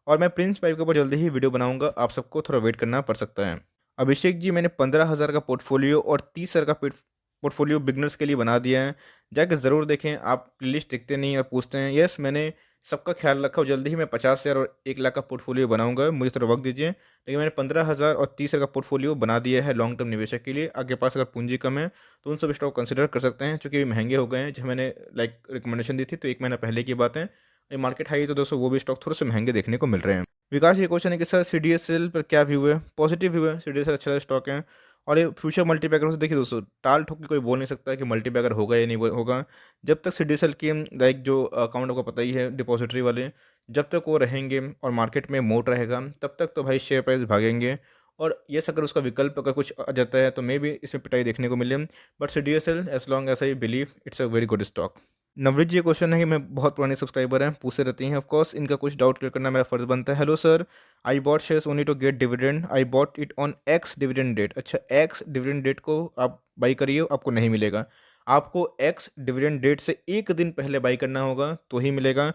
और मैं प्रिंस पाइप के ऊपर जल्दी ही वीडियो बनाऊंगा, आप सबको थोड़ा वेट करना पड़ सकता है। अभिषेक जी, मैंने 15,000 का पोर्टफोलियो और 30,000 का पोर्टफोलियो बिगनर्स के लिए बना दिया है, जाके ज़रूर देखें। आप प्लेलिस्ट देखते नहीं और पूछते हैं। यस, मैंने सबका ख्याल रखा, और जल्दी ही मैं 50,000 और 1 लाख का पोर्टफोलियो बनाऊंगा, मुझे थोड़ा वक्त दीजिए। लेकिन मैंने 15,000 और 30,000 का पोर्टफोलियो बना दिया है लॉन्ग टर्म निवेशक के लिए। आपके पास अगर पूंजी कम है तो उन सब स्टॉक कंसिडर कर सकते हैं, चूँकि महंगे हो गए हैं। जब मैंने रिकमेंडेशन दी थी तो 1 महीना पहले की बात है। ये मार्केट हाई है, तो दोस्तों वो भी स्टॉक थोड़े से महंगे देखने को मिल रहे हैं। विकास, ये क्वेश्चन है कि सर सीडीएसएल पर क्या व्यू है? पॉजिटिव व्यू है, सीडीएसएल अच्छा स्टॉक है। और ये फ्यूचर मल्टीपैकर से देखिए दोस्तों, टाल ठोक के कोई बोल नहीं सकता है कि मल्टीपैकर होगा या नहीं होगा। जब तक सीडीएसएल की जो अकाउंट आपको पता ही है, डिपॉजिटरी वाले, जब तक वो रहेंगे और मार्केट में मोट रहेगा, तब तक तो भाई शेयर प्राइस भागेंगे। और यस, अगर उसका विकल्प अगर कुछ आ जाता है तो मे भी इसमें पिटाई देखने को मिले, but CDSL as long as I believe it's a very good stock. Navneet ji question है कि मैं बहुत पुराने सब्सक्राइबर हैं, पूछते रहती हैं, ऑफ कोर्स इनका कुछ डाउट क्लियर करना मेरा फर्ज बनता है। Hello sir, I bought shares only to get dividend, I bought it on ex dividend date. अच्छा, एक्स डिविडेंड डेट को आप बाई करिए, आपको नहीं मिलेगा। आपको एक्स डिविडेंड डेट से 1 दिन पहले बाई करना होगा तो ही मिलेगा।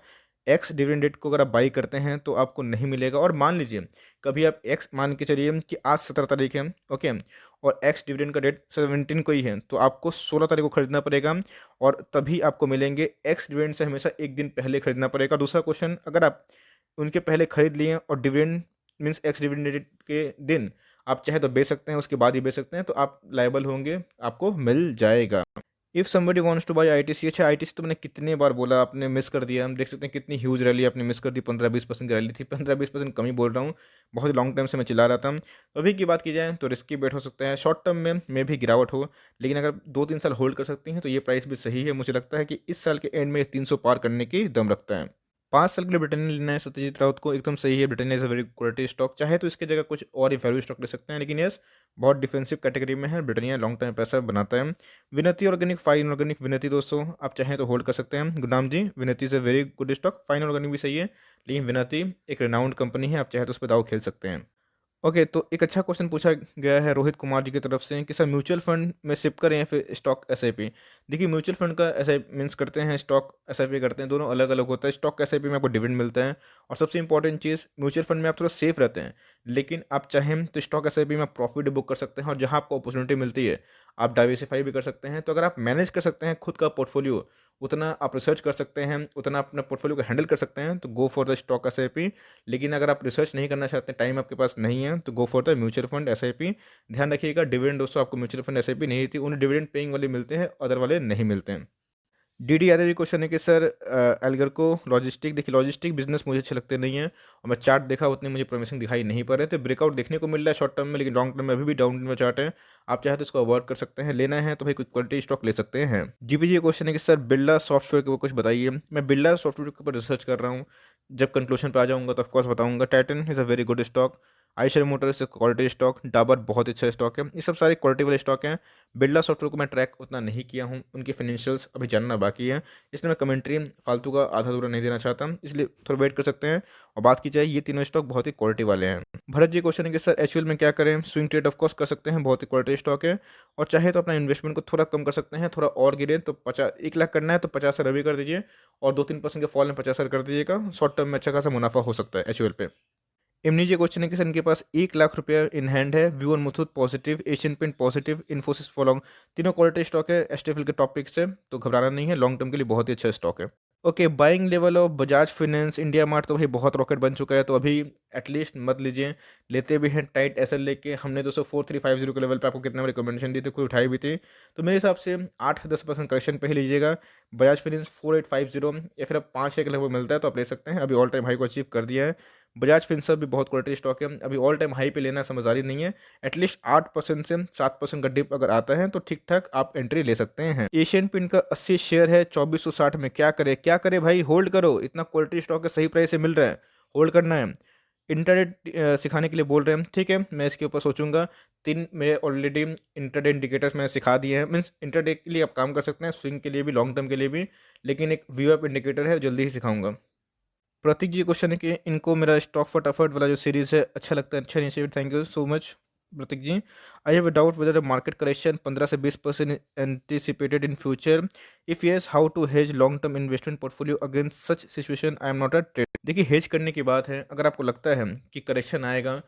एक्स डिविडेंड डेट को अगर आप बाई करते हैं तो आपको नहीं मिलेगा। और मान लीजिए कभी आप एक्स मान के चलिए कि आज 17 तारीख है, ओके, और एक्स डिविडेंड का डेट 17 को ही है, तो आपको 16 तारीख को खरीदना पड़ेगा, और तभी आपको मिलेंगे। एक्स डिविडेंड से हमेशा 1 दिन पहले खरीदना पड़ेगा। दूसरा क्वेश्चन, अगर आप उनके पहले खरीद लिए और डिविडेंड मीन्स एक्स डिविडेंड के दिन आप चाहे तो बेच सकते हैं, उसके बाद ही बेच सकते हैं, तो आप लायबल होंगे, आपको मिल जाएगा। If somebody wants to buy ITC, अच्छा आईटीसी तो मैंने कितने बार बोला, आपने मिस कर दिया। हम देख सकते हैं कितनी ह्यूज रैली आपने मिस कर दी, 15-20% की रैली थी। 15-20% कम ही बोल रहा हूँ, बहुत लॉन्ग टाइम से मैं चिल्ला रहा था। तो अभी की बात की जाए तो रिस्की बेट हो सकता है, शॉर्ट टर्म में भी गिरावट हो, लेकिन अगर 2-3 साल होल्ड कर सकती हैं तो ये प्राइस भी सही है। मुझे लगता है कि इस साल के एंड में 300 पार करने की दम रखता है। 5 साल के लिए ब्रिटेनिया लेना है सत्यजीत राउत को, एकदम सही है। Britannia is a very quality stock, चाहे तो इसकी जगह कुछ और ही वैल्यू स्टॉक ले सकते हैं, लेकिन यस, बहुत डिफेंसिव कैटेगरी में है। ब्रिटेनिया लॉन्ग टर्म पैसा बनाता है। विनती ऑर्गेनिक, फाइन ऑर्गेनिक, विनती दोस्तों आप चाहें तो होल्ड कर सकते हैं। गुरनाम जी, विनती is a very good stock, fine organic भी सही है, लेकिन विनती एक रिनाउंड कंपनी है, आप चाहे तो उस पर दाव खेल सकते हैं। ओके, तो एक अच्छा क्वेश्चन पूछा गया है रोहित कुमार जी की तरफ से कि सर म्यूचुअल फंड में सिप करें या फिर स्टॉक एसआईपी? देखिए, म्यूचुअल फंड का एस आई मीन्स करते हैं, स्टॉक एसआईपी करते हैं, दोनों अलग अलग होता है। स्टॉक एसआईपी में आपको डिविडेंड मिलता है, और सबसे इंपॉर्टेंट चीज़, म्यूचुअल फंड में आप थोड़ा सेफ रहते हैं, लेकिन आप चाहें तो स्टॉक एसआईपी में प्रॉफिट बुक कर सकते हैं, और जहाँ आपको अपॉर्चुनिटी मिलती है आप डाइवर्सिफाई भी कर सकते हैं। तो अगर आप मैनेज कर सकते हैं खुद का पोर्टफोलियो, उतना आप रिसर्च कर सकते हैं, उतना अपना पोर्टफोलियो को हैंडल कर सकते हैं, तो go for the stock SIP. लेकिन अगर आप रिसर्च नहीं करना चाहते, टाइम आपके पास नहीं है, तो go for the mutual fund SIP. ध्यान रखिएगा, डिविडेंड दोस्तों आपको म्यूचुअल फंड एसआईपी नहीं देती, उन्हें डिविडेंड पेइंग वाले मिलते हैं, अदर वाले नहीं मिलते हैं। डीडी यादव जी क्वेश्चन है कि सर एल्गरको लॉजिस्टिक, देखिए लॉजिस्टिक बिजनेस मुझे अच्छे लगते नहीं है, और मैं चार्ट देखा उतने मुझे प्रॉमिसिंग दिखाई नहीं पड़ रहे थे। ब्रेकआउट देखने को मिल रहा है शॉर्ट टर्म में, लेकिन लॉन्ग टर्म में अभी भी डाउन में चार्ट है। आप चाहे तो इसको अवॉइड कर सकते हैं, लेना है तो भाई कोई क्वालिटी स्टॉक ले सकते हैं। जीपी जी क्वेश्चन है कि सर बिरला सॉफ्टवेयर के ऊपर कुछ बताइए। मैं बिरला सॉफ्टवेयर के ऊपर रिसर्च कर रहा हूँ, जब कंक्लूजन पर आ जाऊँगा तो ऑफकोर्स बताऊँगा। Titan is a very good stock, Eicher Motors quality stock, Dabur बहुत अच्छा स्टॉक है। ये सब सारे क्वालिटी वाले स्टॉक हैं। बिरला सॉफ्टवेयर को मैं ट्रैक उतना नहीं किया हूँ, उनके फाइनेंशियल्स अभी जानना बाकी है, इसलिए मैं कमेंट्री फालतू का आधा अधूरा नहीं देना चाहता, इसलिए थोड़ा वेट कर सकते हैं। और बात की जाए, ये तीनों स्टॉक बहुत ही क्वालिटी वाले हैं। भरत जी क्वेश्चन है कि सर एचयूएल में क्या करें? स्विंग ट्रेड ऑफ कोर्स कर सकते हैं, बहुत ही क्वालिटी स्टॉक है। और चाहे तो अपना इन्वेस्टमेंट को थोड़ा कम कर सकते हैं, थोड़ा और गिरे तो 1 लाख करना है तो 50 अभी कर दीजिए, और 2-3% के फॉल में 50 कर दीजिएगा। शॉर्ट टर्म में अच्छा खासा मुनाफा हो सकता है एचयूएल पे। इमनी जी क्वेश्चन है कि सर इनके पास 1 लाख रुपया इन हैंड है। View on Muthoot positive, Asian paint positive, Infosys following, तीनों क्वालिटी स्टॉक है एसटीएफएल के टॉपिक से, तो घबराना नहीं है, लॉन्ग टर्म के लिए बहुत ही अच्छा स्टॉक है। Okay, buying level of Bajaj finance India mart तो भाई बहुत रॉकेट बन चुका है, तो अभी एटलीस्ट मत लीजिए। लेते भी हैं टाइट एसएल लेके, हमने 24350 के लेवल पे आपको कितना रिकमेंडेशन दी थी, कुछ उठाई भी थी, तो मेरे हिसाब से 8-10% करेक्शन पे ही लीजिएगा। बजाज फाइनेंस 4850 या फिर अब 5 के लगभग मिलता है तो आप ले सकते हैं, अभी ऑल टाइम हाई को अचीव कर दिया है। बजाज फिनसर्व भी बहुत क्वालिटी स्टॉक है, अभी ऑल टाइम हाई पे लेना समझदारी नहीं है। एटलीस्ट 8% से 7% का डिप अगर आता है तो ठीक ठाक आप एंट्री ले सकते हैं। एशियन पेंट का 80 शेयर है 2460 में, क्या करे क्या करे भाई, होल्ड करो, इतना क्वालिटी स्टॉक है, सही प्राइस से मिल रहा है, होल्ड करना है। इंटरनेट सिखाने के लिए बोल रहे हैं, ठीक है, मैं इसके ऊपर सोचूंगा। 3 मेरे ऑलरेडी इंटरडे इंडिकेटर्स मैंने सिखा दिए हैं, मीन्स इंटरडे के लिए आप काम कर सकते हैं, स्विंग के लिए भी, लॉन्ग टर्म के लिए भी, लेकिन एक व्यू अप इंडिकेटर है, जल्दी ही सिखाऊंगा। प्रतीक जी क्वेश्चन है कि इनको मेरा स्टॉक फटाफट वाला जो सीरीज है अच्छा लगता है, अच्छा initiative, thank you so much Pratik ji. I have a doubt whether market correction 15 से 20% anticipated in future, if yes how to hedge long term investment portfolio against such situation, I am not a trade. देखिए, hedge करने की बात है, अगर आपको लगता है कि करेक्शन आएगा,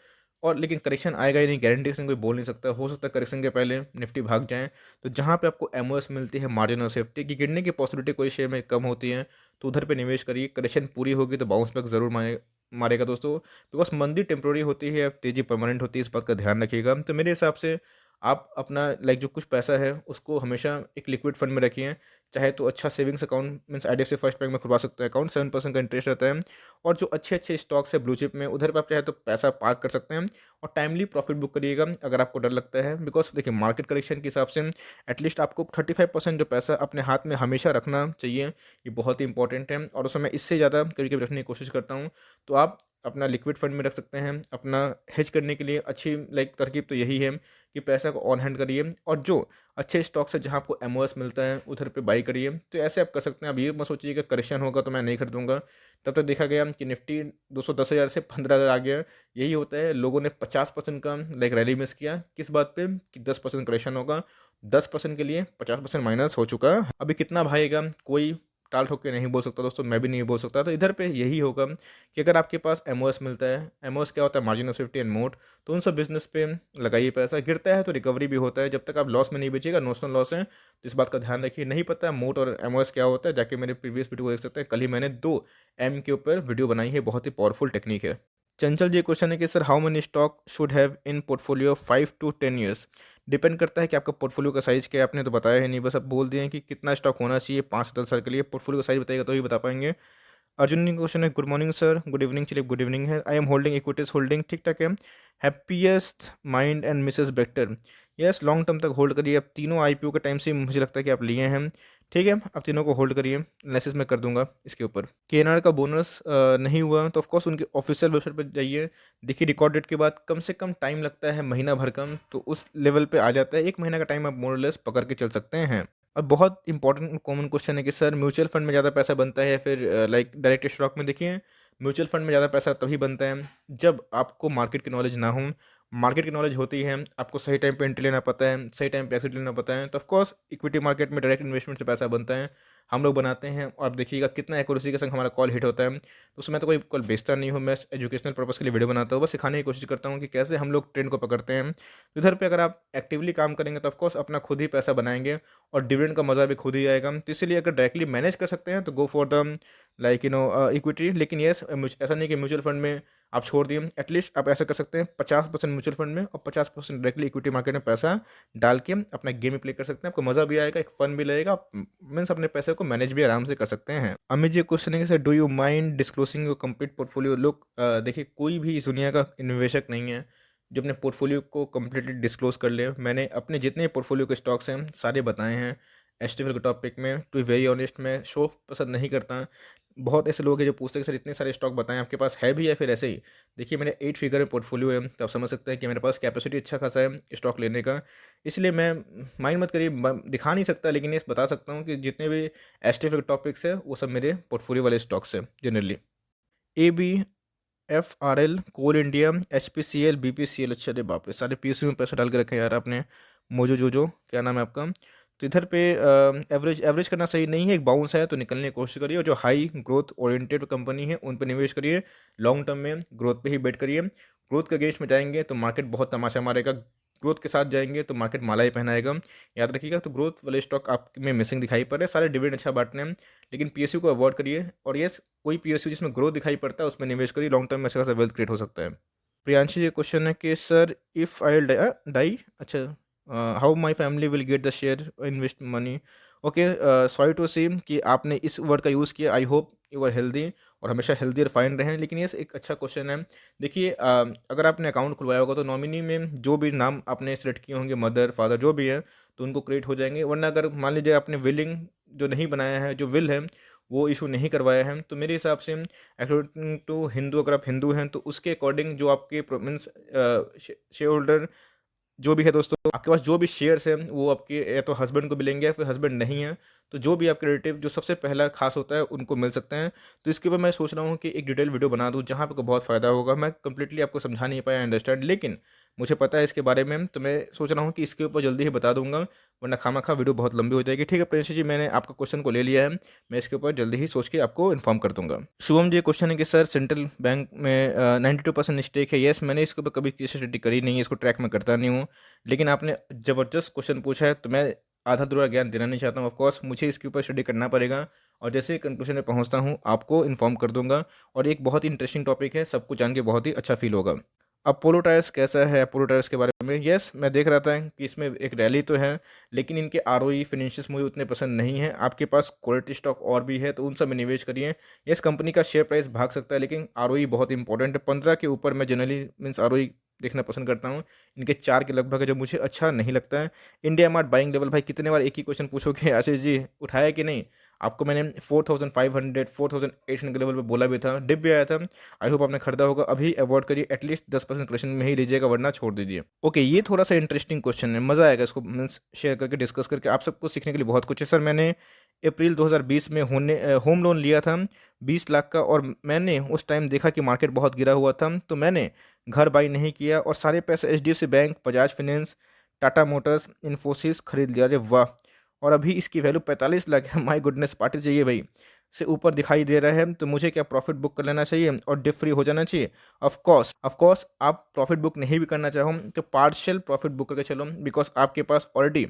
और लेकिन करेक्शन आएगा ही नहीं, गारंटी से कोई बोल नहीं सकता, हो सकता है करेक्शन के पहले निफ्टी भाग जाए, तो जहाँ पे आपको एमओएस मिलती है, मार्जिन ऑफ सेफ्टी की, गिरने की पॉसिबिलिटी कोई शेयर में कम होती है, तो उधर पे निवेश करिए। करेक्शन पूरी होगी तो बाउंस बैक जरूर मारेगा दोस्तों, बिकॉज मंदी टेम्प्रोरी होती है, तेजी परमानेंट होती है, इस बात का ध्यान रखिएगा। तो मेरे हिसाब से आप अपना लाइक जो कुछ पैसा है उसको हमेशा एक लिक्विड फंड में रखिए, चाहे तो अच्छा savings account means IDFC first bank में खुलवा सकते हैं अकाउंट, 7% का इंटरेस्ट रहता है, और जो अच्छे अच्छे स्टॉक्स है ब्लू चिप में, उधर पर आप चाहे तो पैसा पार्क कर सकते हैं, और टाइमली प्रॉफिट बुक करिएगा अगर आपको डर लगता है, बिकॉज देखिए मार्केट करेक्शन के हिसाब से एटलीस्ट आपको 35% जो पैसा अपने हाथ में हमेशा रखना चाहिए, ये बहुत ही इंपॉर्टेंट है, और उस समय इससे ज़्यादा कभी कभी रखने की कोशिश करता हूँ। तो आप अपना लिक्विड फंड में रख सकते हैं, अपना हेज करने के लिए अच्छी लाइक तरकीब तो यही है कि पैसा को ऑन हैंड करिए, और जो अच्छे स्टॉक्स है जहाँ आपको एमओएस मिलता है उधर पे बाई करिए, तो ऐसे आप कर सकते हैं। अब ये मत सोचिए कि करेक्शन होगा तो मैं नहीं खरीदूंगा, तब तक देखा गया कि निफ्टी 210,000 से 15,000 आ गया। यही होता है, लोगों ने 50% का लाइक रैली मिस किया, किस बात पे कि 10% करेक्शन होगा, 10% के लिए 50% माइनस हो चुका। अभी कितना भागेगा कोई टाल ठोक के नहीं बोल सकता दोस्तों, मैं भी नहीं बोल सकता। तो इधर पे यही होगा कि अगर आपके पास एमओएस मिलता है, एमओएस क्या होता है, margin of safety and mode, तो उन सब बिजनेस पे लगाइए पैसा, गिरता है तो रिकवरी भी होता है, जब तक आप लॉस में नहीं बेचिएगा, नोशनल लॉस है, तो इस बात का ध्यान रखिए। नहीं पता है मोड और एमओएस क्या होता है, जाके मेरे प्रीवियस वीडियो को देख सकते हैं, कल ही मैंने 2 एम के ऊपर वीडियो बनाई है, बहुत ही पावरफुल टेक्निक है। चंचल जी क्वेश्चन है कि sir how many stock should have in portfolio 5 to 10 years? Depend करता है कि आपका पोर्टफोलियो का साइज़ क्या है, आपने तो बताया ही नहीं, बस आप बोल दिए हैं कि कितना स्टॉक होना चाहिए 5 से 10 साल के लिए। पोर्टफोलियो का साइज बताइएगा तो ही बता पाएंगे। अर्जुन जी क्वेश्चन है, good morning sir, good evening, चलिए गुड इवनिंग है। I am holding equities holding, ठीक ठाक है। Happiest mind and Mrs Bector, yes long term तक होल्ड करिए। अब तीनों आईपीओ के टाइम से मुझे लगता है कि आप लिए हैं, ठीक है, अब तीनों को होल्ड करिए, एनालिसिस मैं कर दूंगा इसके ऊपर। केएनआर का बोनस नहीं हुआ तो ऑफकोर्स उनके ऑफिशियल वेबसाइट पर जाइए, देखिए रिकॉर्ड डेट के बाद कम से कम टाइम लगता है, महीना भर कम, तो उस लेवल पे आ जाता है, 1 महीना का टाइम आप मोरलेस पकड़ के चल सकते हैं। और बहुत इंपॉर्टेंट कॉमन क्वेश्चन है कि सर म्यूचुअल फंड में ज़्यादा पैसा बनता है या फिर लाइक डायरेक्ट स्टॉक में? देखिए, म्यूचुअल फंड में ज़्यादा पैसा तभी बनता है जब आपको मार्केट की नॉलेज ना हो। मार्केट की नॉलेज होती है, आपको सही टाइम पे एंट्री लेना पता है, सही टाइम पे एग्जिट लेना पता है, तो ऑफकोर्स इक्विटी मार्केट में डायरेक्ट इन्वेस्टमेंट से पैसा बनता है, हम लोग बनाते हैं, और आप देखिएगा कितना एक्यूरेसी के संग हमारा कॉल हिट होता है। तो उसमें तो कोई कॉल बेचता नहीं हूँ, मैं एजुकेशनल पर्पज़ के लिए वीडियो बनाता हूँ, बस सिखाने की कोशिश करता हूँ कि कैसे हम लोग ट्रेंड को पकड़ते हैं। तो इधर पे अगर आप एक्टिवली काम करेंगे तो ऑफकोर्स अपना खुद ही पैसा बनाएंगे, और डिविडेंड का मज़ा भी खुद ही आएगा। तो इसीलिए अगर डायरेक्टली मैनेज कर सकते हैं तो go for the like equity, लेकिन येस ऐसा नहीं कि म्यूचुअल फंड में आप छोड़ दिए, एटलीस्ट आप ऐसा कर सकते हैं 50% म्यूचुअल फंड में और 50% डायरेक्टली इक्विटी मार्केट में पैसा डाल के अपना गेम में प्ले कर सकते हैं, आपको मज़ा भी आएगा, एक फन भी लगेगा, मीन्स अपने पैसे को मैनेज भी आराम से कर सकते हैं। अमित जी क्वेश्चन है कि sir do you mind disclosing your complete portfolio? लोग देखिए, कोई भी इस दुनिया का निवेशक नहीं है जो अपने पोर्टफोलियो को कम्प्लीटली डिस्क्लोज कर ले। मैंने अपने जितने पोर्टफोलियो के स्टॉक्स हैं सारे बताए हैं, एसटीएफएल के टॉपिक में। टू बी वेरी ऑनेस्ट मैं शो पसंद नहीं करता। बहुत ऐसे लोग हैं जो पूछते हैं कि सर इतने सारे स्टॉक बताएं, आपके पास है भी या फिर ऐसे ही। देखिए मेरे 8 फिगर में पोर्टफोलियो है, तो आप समझ सकते हैं कि मेरे पास कैपेसिटी अच्छा खासा है स्टॉक लेने का। इसलिए मैं, माइंड मत करिए, दिखा नहीं सकता, लेकिन ये बता सकता हूँ कि जितने भी एसटीएफएल के टॉपिक्स हैं वो सब मेरे पोर्टफोलियो वाले स्टॉक्स हैं generally. A B, F R L, Coal India, H P C L, B P C L. अच्छा अरे बाप रे, सारे पी एस यू में पैसा डाल के रखे हैं यार आपने। मोजो जोजो क्या नाम है आपका। तो इधर पे एवरेज एवरेज करना सही नहीं है, एक बाउंस है तो निकलने की कोशिश करिए, और जो हाई ग्रोथ ओरिएंटेड कंपनी है उन पर निवेश करिए। लॉन्ग टर्म में ग्रोथ पे ही बेट करिए। ग्रोथ के अगेंस्ट में जाएंगे तो मार्केट बहुत तमाशा मारेगा, ग्रोथ के साथ जाएंगे तो मार्केट माला ही पहनाएगा। याद रखिएगा। तो ग्रोथ वाले स्टॉक आप में मिसिंग दिखाई पड़ रहे हैं, सारे डिविडेंड अच्छा बांटने हैं, लेकिन पीएसयू को अवॉइड करिए। और ये कोई पीएसयू जिसमें ग्रोथ दिखाई पड़ता है उसमें निवेश करिए, लॉन्ग टर्म में अच्छा खासा वेल्थ क्रिएट हो सकता है। प्रियांशी जी क्वेश्चन है कि सर इफ़ आई डाई, अच्छा, how my family will get the share invest money. Okay, sorry to see कि आपने इस वर्ड का यूज़ किया। I hope you are healthy और हमेशा हेल्दी और फाइन रहें, लेकिन ये एक अच्छा क्वेश्चन है। देखिए अगर आपने अकाउंट खुलवाया होगा तो नॉमिनी में जो भी नाम आपने सेलेक्ट किए होंगे, मदर फादर जो भी है, तो उनको क्रिएट हो जाएंगे। वरना अगर मान लीजिए आपने विलिंग जो नहीं बनाया है, जो विल है वो इशू नहीं करवाया है, तो मेरे हिसाब से अकॉर्डिंग टू हिंदू, अगर आप हिंदू हैं तो उसके अकॉर्डिंग जो आपके मीन्स शेयर होल्डर जो भी है दोस्तों, आपके पास जो भी शेयर्स हैं वो आपके या तो हस्बैंड को मिलेंगे या फिर हस्बैंड नहीं है, तो जो भी आपके रिलेटिव जो सबसे पहला खास होता है उनको मिल सकते हैं। तो इसके ऊपर मैं सोच रहा हूँ कि एक डिटेल वीडियो बना दूँ जहाँ पे आपको बहुत फ़ायदा होगा। मैं कंप्लीटली आपको समझा नहीं पाया अंडरस्टैंड, लेकिन मुझे पता है इसके बारे में, तो मैं सोच रहा हूँ कि इसके ऊपर जल्दी ही बता दूंगा, वरना खामा वीडियो बहुत लंबी हो जाएगी। ठीक है प्रिंस जी, मैंने आपका क्वेश्चन को ले लिया है, मैं इसके ऊपर जल्दी ही सोच के आपको इन्फॉर्म कर दूंगा। शुभम जी क्वेश्चन है कि सर सेंट्रल बैंक में 92% स्टेक है। यस, मैंने इसके ऊपर कभी किसी स्टडी करी नहीं है, इसको ट्रैक में करता नहीं हूँ, लेकिन आपने ज़बरदस्त क्वेश्चन पूछा है तो मैं आधा अधूरा ज्ञान देना नहीं चाहता हूँ। ऑफकोर्स मुझे इसके ऊपर स्टडी करना पड़ेगा, और जैसे ही कंक्लूजन में पहुँचता हूँ आपको इन्फॉर्म कर दूंगा। और एक बहुत ही इंटरेस्टिंग टॉपिक है, सबको जान के बहुत ही अच्छा फील होगा। अपोलो टायर्स कैसा है, अपोलो टायर्स के बारे में? यस, मैं देख रहा था कि इसमें एक रैली तो है, लेकिन इनके आरओई फिनेंशियल्स मुझे उतने पसंद नहीं है। आपके पास क्वालिटी स्टॉक और भी है तो उन सब में निवेश करिए। यस, कंपनी का शेयर प्राइस भाग सकता है, लेकिन आरओई बहुत इंपॉर्टेंट है। 15 के ऊपर मैं जनरली मीन्स आरओई देखना पसंद करता हूँ। इनके 4 के लगभग है, जो मुझे अच्छा नहीं लगता है। इंडिया मार्ट बाइंग लेवल, भाई कितने बार एक ही क्वेश्चन पूछोगे आशीष जी, उठाया कि नहीं? आपको मैंने 4500 4800 के लेवल पे बोला भी था, डिप भी आया था। आई होप आपने खरीदा होगा। अभी अवॉइड करिए, एटलीस्ट 10% क्वेश्चन में ही लीजिएगा, वरना छोड़ दीजिए। ओके, ये थोड़ा सा इंटरेस्टिंग क्वेश्चन है, मज़ा आएगा इसको मीन्स शेयर करके, डिस्कस करके। आप सबको सीखने के लिए बहुत कुछ है। सर मैंने अप्रैल 2020 में होम लोन लिया था 20 लाख का, और मैंने उस टाइम देखा कि मार्केट बहुत गिरा हुआ था, तो मैंने घर बाई नहीं किया और सारे पैसे HDFC bank, Bajaj finance, Tata Motors, Infosys खरीद लिया। अरे वाह! और अभी इसकी वैल्यू 45 लाख है। माय गुडनेस, पार्टी चाहिए भाई। से ऊपर दिखाई दे रहा है, तो मुझे क्या प्रॉफिट बुक कर लेना चाहिए और डिप फ्री हो जाना चाहिए? ऑफ कोर्स आप प्रॉफिट बुक नहीं भी करना चाहो तो पार्शियल प्रॉफिट बुक करके चलो, बिकॉज आपके पास ऑलरेडी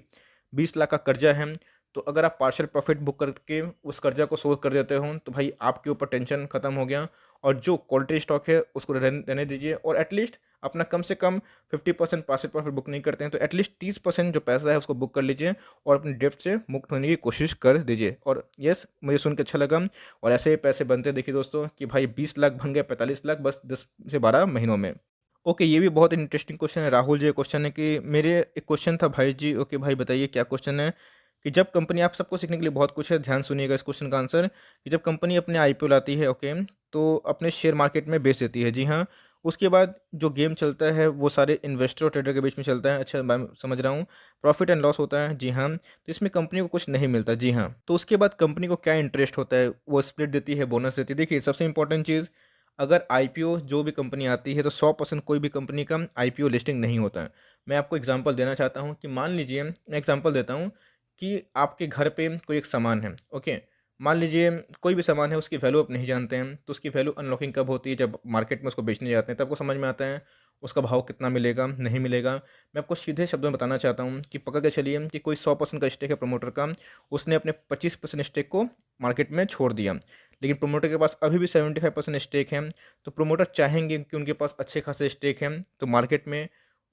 20 लाख का कर्जा है। तो अगर आप पार्शियल प्रॉफिट बुक करके उस कर्जा को सोल्व कर देते हो तो भाई आपके ऊपर टेंशन खत्म हो गया। और जो क्वालिटी स्टॉक है उसको रहने दीजिए, और एटलीस्ट अपना कम से कम 50% पार्शियल प्रॉफिट बुक नहीं करते हैं तो एटलीस्ट 30% जो पैसा है उसको बुक कर लीजिए, और अपनी डेप्ट से मुक्त होने की कोशिश कर दीजिए। और यस, मुझे सुन के अच्छा लगा। और ऐसे ही पैसे बनते देखिए दोस्तों कि भाई 20 लाख बन गए 45 लाख बस 10 से 12 महीनों में। ओके, ये भी बहुत इंटरेस्टिंग क्वेश्चन है। राहुल जी क्वेश्चन है कि मेरे एक क्वेश्चन था भाई जी। ओके भाई बताइए क्या क्वेश्चन है। कि जब कंपनी, आप सबको सीखने के लिए बहुत कुछ है, ध्यान सुनिएगा इस क्वेश्चन का आंसर। कि जब कंपनी अपने आईपीओ लाती है, ओके, तो अपने शेयर मार्केट में बेच देती है, जी हाँ। उसके बाद जो गेम चलता है वो सारे इन्वेस्टर और ट्रेडर के बीच में चलता है। अच्छा मैं समझ रहा हूँ, प्रॉफिट एंड लॉस होता है, जी हाँ। तो इसमें कंपनी को कुछ नहीं मिलता, जी हाँ। तो उसके बाद कंपनी को क्या इंटरेस्ट होता है, वो स्प्लिट देती है, बोनस देती है। देखिए सबसे इंपॉर्टेंट चीज़, अगर आईपीओ जो भी कंपनी आती है तो 100% कोई भी कंपनी का आईपीओ लिस्टिंग नहीं होता है। मैं आपको एग्जांपल देना चाहता हूँ कि मान लीजिए, मैं एग्जांपल देता हूँ कि आपके घर पे कोई एक सामान है, ओके। मान लीजिए कोई भी सामान है, उसकी वैल्यू आप नहीं जानते हैं, तो उसकी वैल्यू अनलॉकिंग कब होती है? जब मार्केट में उसको बेचने जाते हैं तब आपको समझ में आता है उसका भाव कितना मिलेगा, नहीं मिलेगा। मैं आपको सीधे शब्दों में बताना चाहता हूँ कि पकड़ के चलिए कि कोई 100% का स्टेक है प्रमोटर का, उसने अपने 25% स्टेक को मार्केट में छोड़ दिया, लेकिन प्रमोटर के पास अभी भी 75% स्टेक है। तो प्रमोटर चाहेंगे कि उनके पास अच्छे खासे स्टेक हैं, तो मार्केट में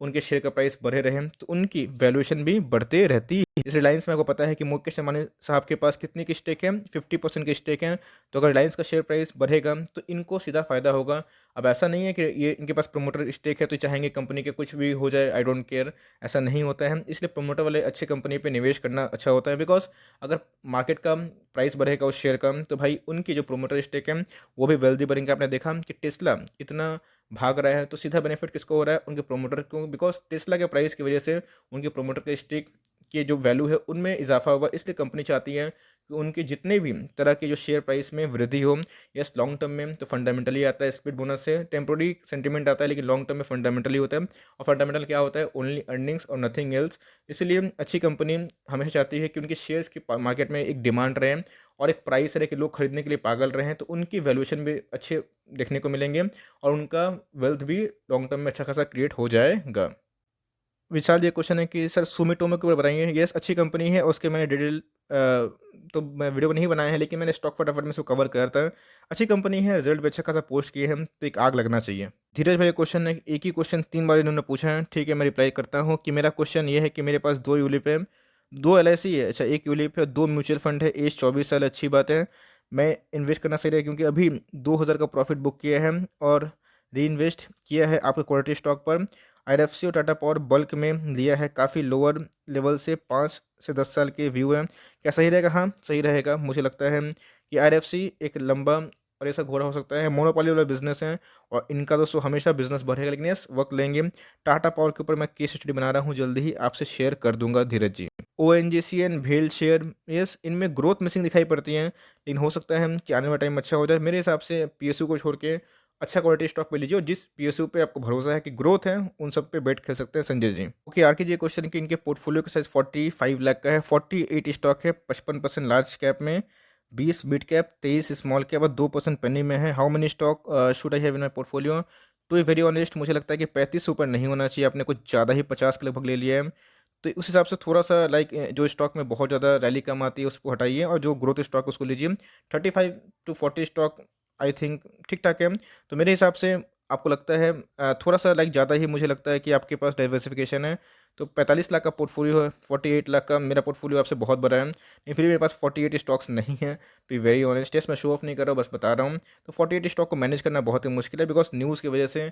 उनके शेयर का प्राइस बढ़े रहे तो उनकी वैल्यूएशन भी बढ़ते रहती है। इस रिलायंस में आपको पता है कि मुकेश अंबानी साहब के पास कितनी की स्टेक है, 50% की स्टेक है। तो अगर रिलायंस का शेयर प्राइस बढ़ेगा तो इनको सीधा फायदा होगा। अब ऐसा नहीं है कि ये इनके पास प्रमोटर स्टेक है तो चाहेंगे कंपनी के कुछ भी हो जाए, आई डोंट केयर, ऐसा नहीं होता है। इसलिए प्रमोटर वाले अच्छी कंपनी पे निवेश करना अच्छा होता है, बिकॉज अगर मार्केट का प्राइस बढ़ेगा उस शेयर का तो भाई उनकी जो प्रोमोटर स्टेक है वो भी वेल्दी बनेंगे। आपने देखा कि टेस्ला इतना भाग रहा है तो सीधा बेनिफिट किसको हो रहा है, उनके प्रोमोटर को, बिकॉज टेस्ला के प्राइस की वजह से उनके प्रोमोटर के स्टेक की जो वैल्यू है उनमें इजाफा होगा। इसलिए कंपनी चाहती है कि उनके जितने भी तरह के जो शेयर प्राइस में वृद्धि हो। यस, लॉन्ग टर्म में तो फंडामेंटली आता है, स्पीड बोनस से टेम्पोररी सेंटीमेंट आता है, लेकिन लॉन्ग टर्म में फंडामेंटली होता है। और फंडामेंटल क्या होता है, ओनली अर्निंग्स और नथिंग एल्स। इसलिए अच्छी कंपनी हमेशा चाहती है कि उनके शेयर्स की मार्केट में एक डिमांड रहे और एक प्राइस रहे कि लोग खरीदने के लिए पागल रहे हैं, तो उनकी वैल्यूएशन भी अच्छे देखने को मिलेंगे और उनका वेल्थ भी लॉन्ग टर्म में अच्छा खासा क्रिएट हो जाएगा। विशाल, ये क्वेश्चन है कि सर सुमिटोमो के ऊपर बताएंगे। येस, अच्छी कंपनी है, उसके मैंने डिटेल तो मैं वीडियो नहीं बनाया है, लेकिन मैंने स्टॉक फटाफट में उसको कवर करा था। अच्छी कंपनी है, रिजल्ट भी अच्छा खासा पोस्ट किए हैं, तो एक आग लगना चाहिए। धीरज भाई क्वेश्चन है, एक ही क्वेश्चन 3 बार इन्होंने पूछा है। ठीक है, मैं रिप्लाई करता हूँ कि मेरा क्वेश्चन ये है कि मेरे पास 2 यूलिप है, 2 LIC है, अच्छा 1 यूलिप है, 2 म्यूचुअल फंड है, एज 24 साल, अच्छी बात है। मैं इन्वेस्ट करना सही रहेगा क्योंकि अभी 2,000 का प्रॉफिट बुक किया है और री इन्वेस्ट किया है आपके क्वालिटी स्टॉक पर। IRFC और टाटा पावर बल्क में लिया है, काफ़ी लोअर लेवल से 5 से 10 साल के व्यू है। क्या सही रहेगा? हाँ, सही रहेगा। मुझे लगता है कि IRFC एक लंबा और ऐसा घोड़ा हो सकता है, मोनोपोली वाला बिजनेस है और इनका दोस्तों हमेशा बिजनेस बढ़ेगा, लेकिन यस वक्त लेंगे। टाटा पावर के ऊपर मैं केस स्टडी बना रहा हूँ, जल्दी ही आपसे शेयर कर दूंगा धीरज जी। ONGC भेल शेयर, यस इनमें ग्रोथ मिसिंग दिखाई पड़ती है, लेकिन हो सकता है कि आने वाला टाइम अच्छा हो जाए। मेरे हिसाब से PSU को छोड़ के अच्छा क्वालिटी स्टॉक पे लीजिए और जिस PSU पे आपको भरोसा है कि ग्रोथ है उन सब पे बेट खेल सकते हैं संजय जी। ओके, आर के जी क्वेश्चन कि इनके पोर्टफोलियो का साइज 45 लाख का है, 48 स्टॉक है, 55% लार्ज कैप में, 20 मिड कैप, 23 स्मॉल कैप और 2% पेनी में है। How many stock should I have in my portfolio? To be very honest मुझे लगता है कि 35 से ऊपर नहीं होना चाहिए, आपने कुछ ज़्यादा ही 50 के लगभग ले लिया है। तो उस हिसाब से थोड़ा सा लाइक जो स्टॉक में बहुत ज़्यादा रैली कम आती है उसको हटाइए और जो ग्रोथ स्टॉक उसको लीजिए। 35 to 40 स्टॉक आई थिंक ठीक ठाक है। तो मेरे हिसाब से आपको लगता है थोड़ा सा लाइक ज़्यादा ही मुझे लगता है कि आपके पास डाइवर्सिफिकेशन है। तो 45 लाख का पोर्टफोलियो है, 48 लाख का मेरा पोर्टफोलियो आपसे बहुत बड़ा है, लेकिन फिर भी मेरे पास 48 स्टॉक्स नहीं है। टू बी वेरी ऑनेस्ट, मैं शो ऑफ नहीं कर रहा हूँ, बस बता रहा हूँ। तो 48 स्टॉक को मैनेज करना बहुत ही मुश्किल है, बिकॉज न्यूज़ की वजह से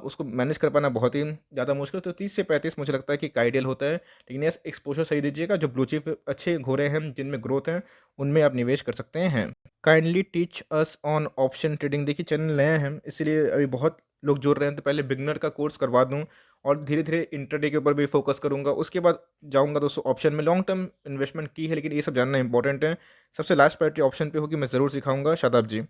उसको मैनेज कर पाना बहुत ही ज़्यादा मुश्किल है। तो 30 से 35 मुझे लगता है कि एक आइडियल होता है, लेकिन यस एक्सपोजर सही दीजिएगा। जो ब्लू चिप अच्छे घोड़े हैं जिनमें ग्रोथ है उनमें आप निवेश कर सकते हैं। Kindly teach us on option trading. देखिए चैनल नया है इसलिए अभी बहुत लोग जुड़ रहे हैं, तो पहले बिगनर का कोर्स करवा दूं और धीरे धीरे इंटरडे के ऊपर भी फोकस करूंगा। उसके बाद जाऊंगा दोस्तों ऑप्शन में। लॉन्ग टर्म इन्वेस्टमेंट की है, लेकिन ये सब जानना इंपॉर्टेंट है। सबसे लास्ट प्रायोरिटी ऑप्शन पे होगी, मैं ज़रूर सिखाऊंगा। शादाब जी।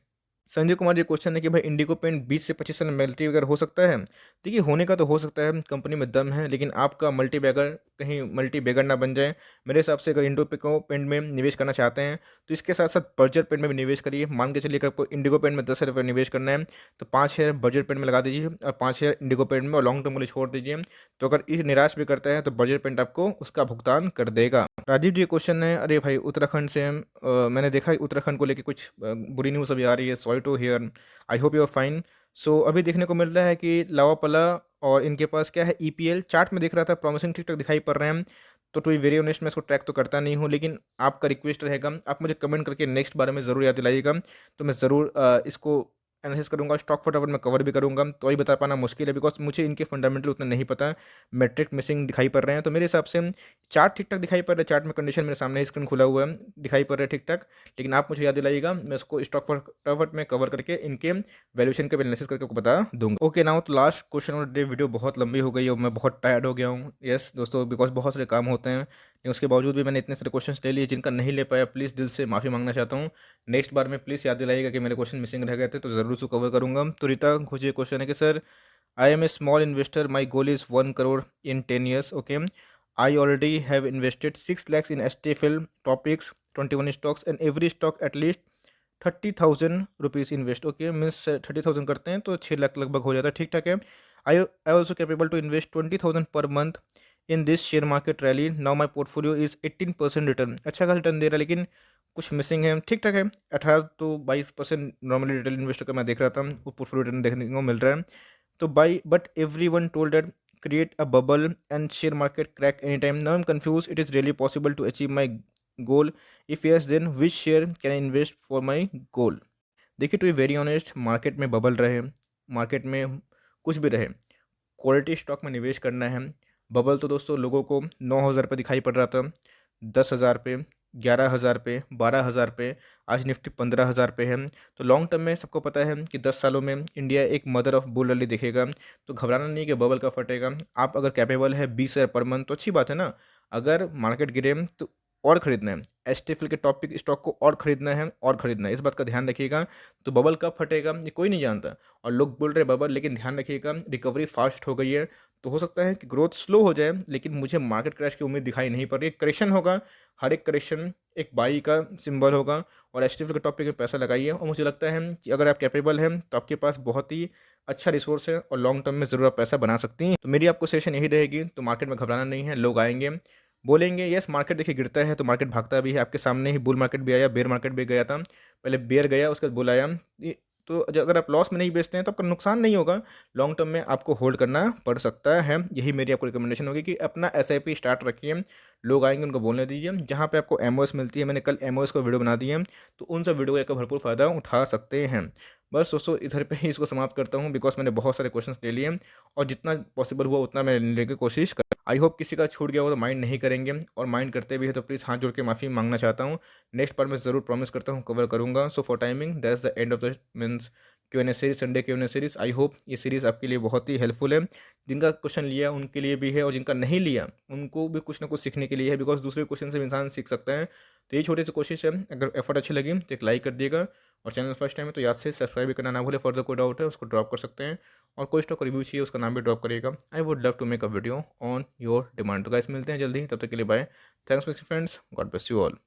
संजय कुमार, ये क्वेश्चन है कि भाई इंडिगो पेंट 20 से 25 साल मल्टी बैगर हो सकता है? देखिए होने का तो हो सकता है, कंपनी में दम है, लेकिन आपका मल्टी बैगर कहीं मल्टी बैगर ना बन जाए। मेरे हिसाब से अगर इंडिगो पेंट में निवेश करना चाहते हैं तो इसके साथ साथ बर्जर पेंट में भी निवेश करिए। मान के चलिए अगर आपको इंडिगो पेंट में 10,000 रुपये निवेश करना है तो 5 शेयर बर्जर पेंट में लगा दीजिए और 5 शेयर इंडिगो पेंट में और लॉन्ग टर्म के लिए छोड़ दीजिए। तो अगर इस निराश भी करता है तो बर्जर पेंट आपको उसका भुगतान कर देगा। राजीव जी क्वेश्चन है, अरे भाई उत्तराखंड से हम मैंने देखा है उत्तराखंड को लेकर कुछ बुरी न्यूज़ अभी आ रही है, sorry to hear, I hope you are fine. So अभी देखने को मिल रहा है कि लावापला और इनके पास क्या है, EPL चार्ट में दिख रहा था प्रॉमिसिंग ठीक ठाक दिखाई पड़ रहे हैं। तो टू बी वेरी ऑनेस्ट मैं इसको ट्रैक तो करता नहीं हूँ, लेकिन आपका रिक्वेस्ट रहेगा, आप मुझे कमेंट करके नेक्स्ट बारे में ज़रूर याद दिलाइएगा। तो मैं ज़रूर इसको एनालिसिस करूंगा, स्टॉक फटाफट में कवर भी करूंगा। तो वही बता पाना मुश्किल है बिकॉज मुझे इनके फंडामेंटल उतना नहीं पता, मैट्रिक मिसिंग दिखाई पड़ रहे हैं। तो मेरे हिसाब से चार्ट ठीक ठाक दिखाई पड़ रहा है, चार्ट में कंडीशन मेरे सामने स्क्रीन खुला हुआ है, दिखाई पड़ रहा है ठीक ठाक। लेकिन आप मुझे याद दिलाइएगा, मैं इसको स्टॉक फटाफट में कवर करके इनके वैल्यूएशन का एनालिसिस करके आपको बता दूंगा। ओके नाउ तो last question of day, video बहुत लंबी हो गई और मैं बहुत टायर्ड हो गया हूँ। यस दोस्तों, बिकॉज बहुत सारे काम होते हैं, लेकिन उसके बावजूद भी मैंने इतने सारे क्वेश्चंस ले लिए, जिनका नहीं ले पाया प्लीज़ दिल से माफ़ी मांगना चाहता हूँ। नेक्स्ट बार में प्लीज़ याद दिलाइएगा कि मेरे क्वेश्चन मिसिंग रह गए थे, तो ज़रूर उसको कवर करूँगा। तो रीता घोष ये क्वेश्चन है कि sir I am a small investor, my goal is 1 crore in 10 years। Okay, I already have invested 6 lakhs in STFL topics 21 stocks and every stock at least 30,000 rupees invest. Okay means 30,000 करते हैं तो 6 लाख लगभग हो जाता है, ठीक ठाक है। I also capable to invest 20,000 per month in this share market rally. Now my portfolio is 18% return, अच्छा खासा रिटर्न दे रहा है, लेकिन कुछ मिसिंग है, ठीक ठाक है। 18 to 22% नॉर्मली रिटेल इन्वेस्टर का मैं देख रहा था, वो पोर्टफोलियो रिटर्न देखने को मिल रहा है। तो by but every one told that create a bubble and share market crack anytime? Now I'm confused. It is really possible to achieve my goal? If yes, then which share can I invest for my goal? देखिए, to be very honest, market में bubble रहे, market में कुछ भी रहे, quality stock में निवेश करना है। बबल तो दोस्तों लोगों को 9,000 पे दिखाई पड़ रहा था, 10,000 पे, 11,000 पे, 12,000 पे, आज निफ्टी 15,000 पे है। तो लॉन्ग टर्म में सबको पता है कि 10 सालों में इंडिया एक मदर ऑफ बुल रैली दिखेगा। तो घबराना नहीं कि बबल का फटेगा। आप अगर कैपेबल है 20,000 पर मंथ तो अच्छी बात है ना। अगर मार्केट गिरे तो और खरीदना है, एसटीएफएल के टॉपिक स्टॉक को और खरीदना है, और खरीदना है, इस बात का ध्यान रखिएगा। तो बबल कब फटेगा ये कोई नहीं जानता, और लोग बोल रहे बबल, लेकिन ध्यान रखिएगा रिकवरी फास्ट हो गई है। तो हो सकता है कि ग्रोथ स्लो हो जाए, लेकिन मुझे मार्केट क्रैश की उम्मीद दिखाई नहीं पड़ रही। करेक्शन होगा, हर एक करेक्शन एक बाई का सिंबल होगा। और एसटीएफएल के टॉपिक में पैसा लगाइए, और मुझे लगता है कि अगर आप कैपेबल हैं तो आपके पास बहुत ही अच्छा रिसोर्स है, और लॉन्ग टर्म में ज़रूर आप पैसा बना सकती हैं। तो मेरी आपको सेशन यही रहेगी। तो मार्केट में घबराना नहीं है, लोग आएंगे, बोलेंगे यस मार्केट देखिए गिरता है तो मार्केट भागता भी है। आपके सामने ही बुल मार्केट भी आया, बेयर मार्केट भी गया था। पहले बेयर गया, उसके बाद बुल आया। तो अगर आप लॉस में नहीं बेचते हैं तो आपका नुकसान नहीं होगा, लॉन्ग टर्म में आपको होल्ड करना पड़ सकता है। यही मेरी आपको रिकमेंडेशन होगी कि अपना एसआईपी स्टार्ट रखिए। लोग आएंगे उनको बोलने दीजिए। जहाँ पे आपको एमओएस मिलती है, मैंने कल एमओएस को वीडियो बना दी है, तो उन सब वीडियो का भरपूर फ़ायदा उठा सकते हैं। बस दोस्तों इधर पे ही इसको समाप्त करता हूँ, बिकॉज मैंने बहुत सारे क्वेश्चंस ले लिए, और जितना पॉसिबल हुआ उतना मैं लेने की कोशिश कर। आई होप किसी का छूट गया हो तो माइंड नहीं करेंगे, और माइंड करते भी है तो प्लीज़ हाथ जोड़ के माफ़ी मांगना चाहता हूँ। नेक्स्ट बार मैं ज़रूर प्रॉमिस करता हूँ कवर करूँगा। So for timing that's the end of the means Q&A series, Sunday Q&A series. I hope ये सीरीज़ आपके लिए बहुत ही हेल्पफुल है। जिनका क्वेश्चन लिया उनके लिए भी है, और जिनका नहीं लिया उनको भी कुछ ना कुछ सीखने के लिए है, बिकॉज दूसरे क्वेश्चन से भी इंसान सीख सकता है। तो ये छोटी सी कोशिश है। अगर एफर्ट अच्छी लगी तो एक लाइक कर दिएगा, और चैनल फर्स्ट टाइम है तो याद से सब्सक्राइब भी करना ना भूले। फर्दर कोई डाउट है उसको ड्रॉप कर सकते हैं, और कोई स्टॉक रिव्यू चाहिए उसका नाम भी ड्रॉप करिएगा। I would love to make a video on your demand. तो गाइस मिलते हैं जल्दी, तब तक के लिए bye. Thanks for friends, God bless you all.